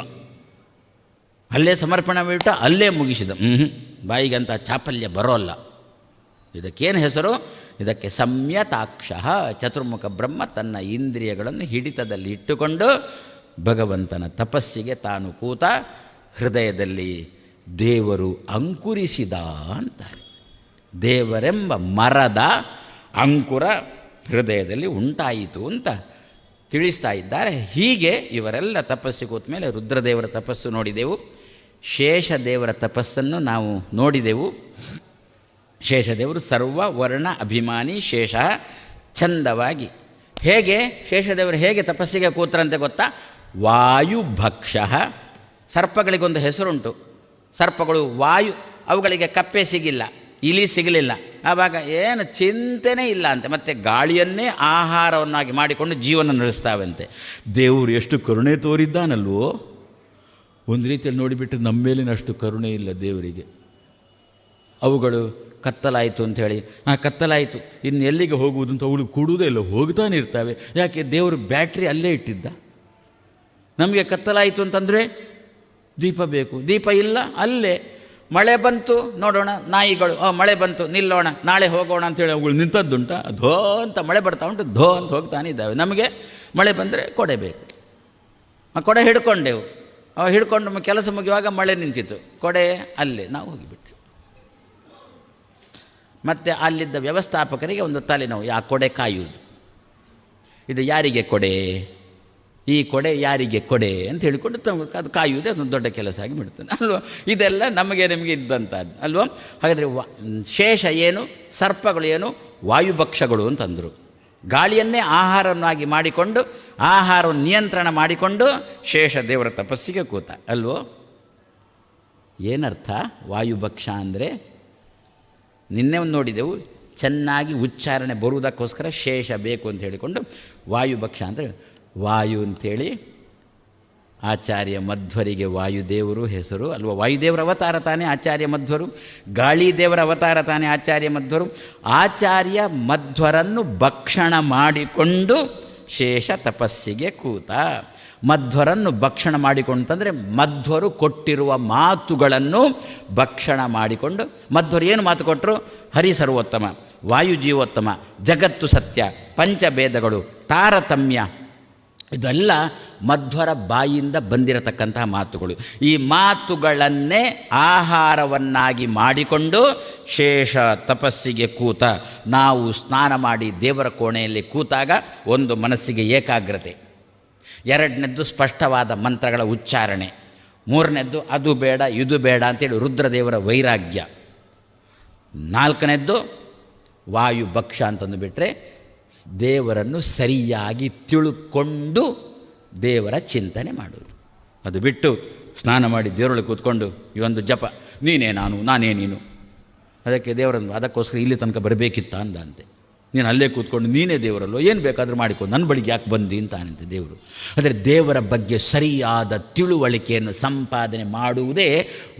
Speaker 1: ಅಲ್ಲೇ ಸಮರ್ಪಣೆ ಬಿಟ್ಟು ಅಲ್ಲೇ ಮುಗಿಸಿದ. ಬಾಯಿಗಂತ ಚಾಪಲ್ಯ ಬರೋಲ್ಲ. ಇದಕ್ಕೇನು ಹೆಸರು? ಇದಕ್ಕೆ ಸಂಯತಾಕ್ಷ. ಚತುರ್ಮುಖ ಬ್ರಹ್ಮ ತನ್ನ ಇಂದ್ರಿಯಗಳನ್ನು ಹಿಡಿತದಲ್ಲಿ ಇಟ್ಟುಕೊಂಡು ಭಗವಂತನ ತಪಸ್ಸಿಗೆ ತಾನು ಕೂತ ಹೃದಯದಲ್ಲಿ ದೇವರು ಅಂಕುರಿಸಿದ ಅಂತಾರೆ. ದೇವರೆಂಬ ಮರದ ಅಂಕುರ ಹೃದಯದಲ್ಲಿ ಉಂಟಾಯಿತು ಅಂತ ತಿಳಿಸ್ತಾ ಇದ್ದಾರೆ. ಹೀಗೆ ಇವರೆಲ್ಲ ತಪಸ್ಸಿಗೆ ಕೂತ ಮೇಲೆ ರುದ್ರದೇವರ ತಪಸ್ಸು ನೋಡಿದೆವು, ಶೇಷದೇವರ ತಪಸ್ಸನ್ನು ನಾವು ನೋಡಿದೆವು. ಶೇಷದೇವರು ಸರ್ವ ವರ್ಣ ಅಭಿಮಾನಿ ಶೇಷ. ಚಂದವಾಗಿ ಹೇಗೆ ಶೇಷದೇವರು ಹೇಗೆ ತಪಸ್ಸಿಗೆ ಕೂತ್ರಂತೆ ಗೊತ್ತಾ? ವಾಯುಭಕ್ಷ. ಸರ್ಪಗಳಿಗೊಂದು ಹೆಸರುಂಟು. ಸರ್ಪಗಳು ವಾಯು, ಅವುಗಳಿಗೆ ಕಪ್ಪೆ ಸಿಗಿಲ್ಲ, ಇಲಿ ಸಿಗಲಿಲ್ಲ. ಆವಾಗ ಏನು ಚಿಂತೆನೇ ಇಲ್ಲ ಅಂತೆ. ಮತ್ತು ಗಾಳಿಯನ್ನೇ ಆಹಾರವನ್ನಾಗಿ ಮಾಡಿಕೊಂಡು ಜೀವನ ನಡೆಸ್ತಾವಂತೆ. ದೇವರು ಎಷ್ಟು ಕರುಣೆ ತೋರಿದ್ದಾನಲ್ವೋ. ಒಂದು ರೀತಿಯಲ್ಲಿ ನೋಡಿಬಿಟ್ಟು ನಮ್ಮ ಮೇಲಿನಷ್ಟು ಕರುಣೆ ಇಲ್ಲ ದೇವರಿಗೆ. ಅವುಗಳು ಕತ್ತಲಾಯಿತು ಅಂಥೇಳಿ, ಕತ್ತಲಾಯಿತು ಇನ್ನು ಎಲ್ಲಿಗೆ ಹೋಗುವುದು ಅಂತ ಅವಳು ಕೂಡುವುದೇ ಇಲ್ಲ, ಹೋಗ್ತಾನೆ ಇರ್ತವೆ. ಯಾಕೆ? ದೇವರು ಬ್ಯಾಟ್ರಿ ಅಲ್ಲೇ ಇಟ್ಟಿದ್ದ. ನಮಗೆ ಕತ್ತಲಾಯಿತು ಅಂತಂದರೆ ದೀಪ ಬೇಕು, ದೀಪ ಇಲ್ಲ ಅಲ್ಲೇ. ಮಳೆ ಬಂತು ನೋಡೋಣ, ನಾಯಿಗಳು ಮಳೆ ಬಂತು ನಿಲ್ಲೋಣ, ನಾಳೆ ಹೋಗೋಣ ಅಂಥೇಳಿ ಅವುಗಳು ನಿಂತದ್ದುಂಟ. ಧೋ ಅಂತ ಮಳೆ ಬರ್ತಾ ಉಂಟು, ಧೋ ಅಂತ ಹೋಗ್ತಾನೆ ಇದ್ದಾವೆ. ನಮಗೆ ಮಳೆ ಬಂದರೆ ಕೊಡೆ ಬೇಕು. ಆ ಕೊಡೆ ಹಿಡ್ಕೊಂಡೆವು, ಹಿಡ್ಕೊಂಡು ಕೆಲಸ ಮುಗಿಯುವಾಗ ಮಳೆ ನಿಂತಿತ್ತು, ಕೊಡೆ ಅಲ್ಲೇ ನಾವು ಹೋಗಿಬಿಟ್ಟು. ಮತ್ತು ಅಲ್ಲಿದ್ದ ವ್ಯವಸ್ಥಾಪಕರಿಗೆ ಒಂದು ತಲೆನೋವು, ಆ ಕೊಡೆ ಕಾಯುವುದು. ಇದು ಯಾರಿಗೆ ಕೊಡೆ, ಈ ಕೊಡೆ ಯಾರಿಗೆ ಕೊಡೆ ಅಂತ ಹೇಳಿಕೊಂಡು ಅದು ಕಾಯುವುದೇ ಅದೊಂದು ದೊಡ್ಡ ಕೆಲಸ ಆಗಿ ಬಿಡ್ತಾನೆ ಅಲ್ವ. ಇದೆಲ್ಲ ನಮಗೆ ನಿಮಗೆ ಇದ್ದಂಥದ್ದು ಅಲ್ವ. ಹಾಗಾದರೆ ಶೇಷ ಏನು, ಸರ್ಪಗಳು ಏನು, ವಾಯುಭಕ್ಷಗಳು ಅಂತಂದರು. ಗಾಳಿಯನ್ನೇ ಆಹಾರವನ್ನಾಗಿ ಮಾಡಿಕೊಂಡು ಆಹಾರವನ್ನು ನಿಯಂತ್ರಣ ಮಾಡಿಕೊಂಡು ಶೇಷ ದೇವರ ತಪಸ್ಸಿಗೆ ಕೂತ ಅಲ್ವೋ. ಏನರ್ಥ ವಾಯುಭಕ್ಷ ಅಂದರೆ? ನಿನ್ನೆ ಒಂದು ನೋಡಿದೆವು, ಚೆನ್ನಾಗಿ ಉಚ್ಚಾರಣೆ ಬರುವುದಕ್ಕೋಸ್ಕರ ಶೇಷ ಬೇಕು ಅಂತ ಹೇಳಿಕೊಂಡು ವಾಯುಭಕ್ಷ ಅಂದರೆ ವಾಯು ಅಂಥೇಳಿ ಆಚಾರ್ಯ ಮಧ್ವರಿಗೆ ವಾಯುದೇವರು ಹೆಸರು ಅಲ್ವ. ವಾಯುದೇವರ ಅವತಾರ ತಾನೇ ಆಚಾರ್ಯ ಮಧ್ವರು, ಗಾಳಿ ದೇವರ ಅವತಾರ ತಾನೇ ಆಚಾರ್ಯ ಮಧ್ವರು. ಆಚಾರ್ಯ ಮಧ್ವರನ್ನು ಭಕ್ಷಣ ಮಾಡಿಕೊಂಡು ಶೇಷ ತಪಸ್ಸಿಗೆ ಕೂತ. ಮಧ್ವರನ್ನು ಭಕ್ಷಣ ಮಾಡಿಕೊಂಡಂತಂದರೆ ಮಧ್ವರು ಕೊಟ್ಟಿರುವ ಮಾತುಗಳನ್ನು ಭಕ್ಷಣ ಮಾಡಿಕೊಂಡು. ಮಧ್ವರು ಏನು ಮಾತು ಕೊಟ್ಟರು? ಹರಿ ಸರ್ವೋತ್ತಮ, ವಾಯು ಜೀವೋತ್ತಮ, ಜಗತ್ತು ಸತ್ಯ, ಪಂಚಭೇದಗಳು, ತಾರತಮ್ಯ, ಇದೆಲ್ಲ ಮಧ್ವರ ಬಾಯಿಂದ ಬಂದಿರತಕ್ಕಂತಹ ಮಾತುಗಳು. ಈ ಮಾತುಗಳನ್ನೇ ಆಹಾರವನ್ನಾಗಿ ಮಾಡಿಕೊಂಡು ಶೇಷ ತಪಸ್ಸಿಗೆ ಕೂತ. ನಾವು ಸ್ನಾನ ಮಾಡಿ ದೇವರ ಕೋಣೆಯಲ್ಲಿ ಕೂತಾಗ ಒಂದು ಮನಸ್ಸಿಗೆ ಏಕಾಗ್ರತೆ, ಎರಡನೇದ್ದು ಸ್ಪಷ್ಟವಾದ ಮಂತ್ರಗಳ ಉಚ್ಚಾರಣೆ, ಮೂರನೇದ್ದು ಅದು ಬೇಡ ಇದು ಬೇಡ ಅಂತೇಳಿ ರುದ್ರದೇವರ ವೈರಾಗ್ಯ, ನಾಲ್ಕನೇದ್ದು ವಾಯುಭಕ್ಷ ಅಂತಂದು ಬಿಟ್ಟರೆ ದೇವರನ್ನು ಸರಿಯಾಗಿ ತಿಳ್ಕೊಂಡು ದೇವರ ಚಿಂತನೆ ಮಾಡುವುದು. ಅದು ಬಿಟ್ಟು ಸ್ನಾನ ಮಾಡಿ ದೇವರೊಳಗೆ ಕೂತ್ಕೊಂಡು ಈ ಒಂದು ಜಪ, ನೀನೇ ನಾನು ನಾನೇ ನೀನು, ಅದಕ್ಕೆ ದೇವರನ್ನು ಅದಕ್ಕೋಸ್ಕರ ಇಲ್ಲಿ ತನಕ ಬರಬೇಕಿತ್ತ ಅಂದಂತೆ. ನೀನು ಅಲ್ಲೇ ಕೂತ್ಕೊಂಡು ನೀನೇ ದೇವರಲ್ಲೋ, ಏನು ಬೇಕಾದರೂ ಮಾಡಿಕೊಂಡು ನನ್ನ ಬಳಿಗೆ ಯಾಕೆ ಬಂದಿ ಅಂತಾನಂತೆ ದೇವರು. ಆದರೆ ದೇವರ ಬಗ್ಗೆ ಸರಿಯಾದ ತಿಳುವಳಿಕೆಯನ್ನು ಸಂಪಾದನೆ ಮಾಡುವುದೇ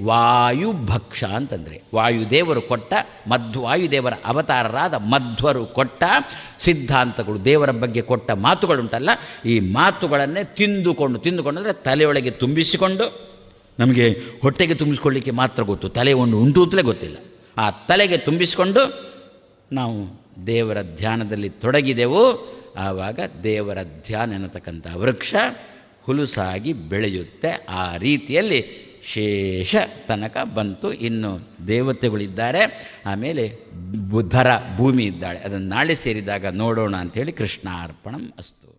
Speaker 1: ವಾಯುಭಕ್ಷ ಅಂತಂದರೆ. ವಾಯುದೇವರು ಕೊಟ್ಟ ವಾಯುದೇವರ ಅವತಾರರಾದ ಮಧ್ವರು ಕೊಟ್ಟ ಸಿದ್ಧಾಂತಗಳು, ದೇವರ ಬಗ್ಗೆ ಕೊಟ್ಟ ಮಾತುಗಳುಂಟಲ್ಲ, ಈ ಮಾತುಗಳನ್ನೇ ತಿಂದುಕೊಂಡು ಅಂದರೆ ತಲೆಯೊಳಗೆ ತುಂಬಿಸಿಕೊಂಡು, ನಮಗೆ ಹೊಟ್ಟೆಗೆ ತುಂಬಿಸ್ಕೊಳ್ಳಿಕ್ಕೆ ಮಾತ್ರ ಗೊತ್ತು, ತಲೆ ಒಂದು ಉಂಟು ಅಂತಲೇ ಗೊತ್ತಿಲ್ಲ. ಆ ತಲೆಗೆ ತುಂಬಿಸಿಕೊಂಡು ನಾವು ದೇವರ ಧ್ಯಾನದಲ್ಲಿ ತೊಡಗಿದೆವು. ಆವಾಗ ದೇವರ ಧ್ಯಾನ ಎನ್ನತಕ್ಕಂಥ ವೃಕ್ಷ ಹುಲುಸಾಗಿ ಬೆಳೆಯುತ್ತೆ. ಆ ರೀತಿಯಲ್ಲಿ ಶೇಷ ತನಕ ಬಂತು. ಇನ್ನು ದೇವತೆಗಳಿದ್ದಾರೆ, ಆಮೇಲೆ ಬುಧರ ಭೂಮಿ ಇದ್ದಾಳೆ. ಅದನ್ನು ನಾಳೆ ಸೇರಿದಾಗ ನೋಡೋಣ ಅಂಥೇಳಿ ಕೃಷ್ಣಾರ್ಪಣಂ ಅಸ್ತು.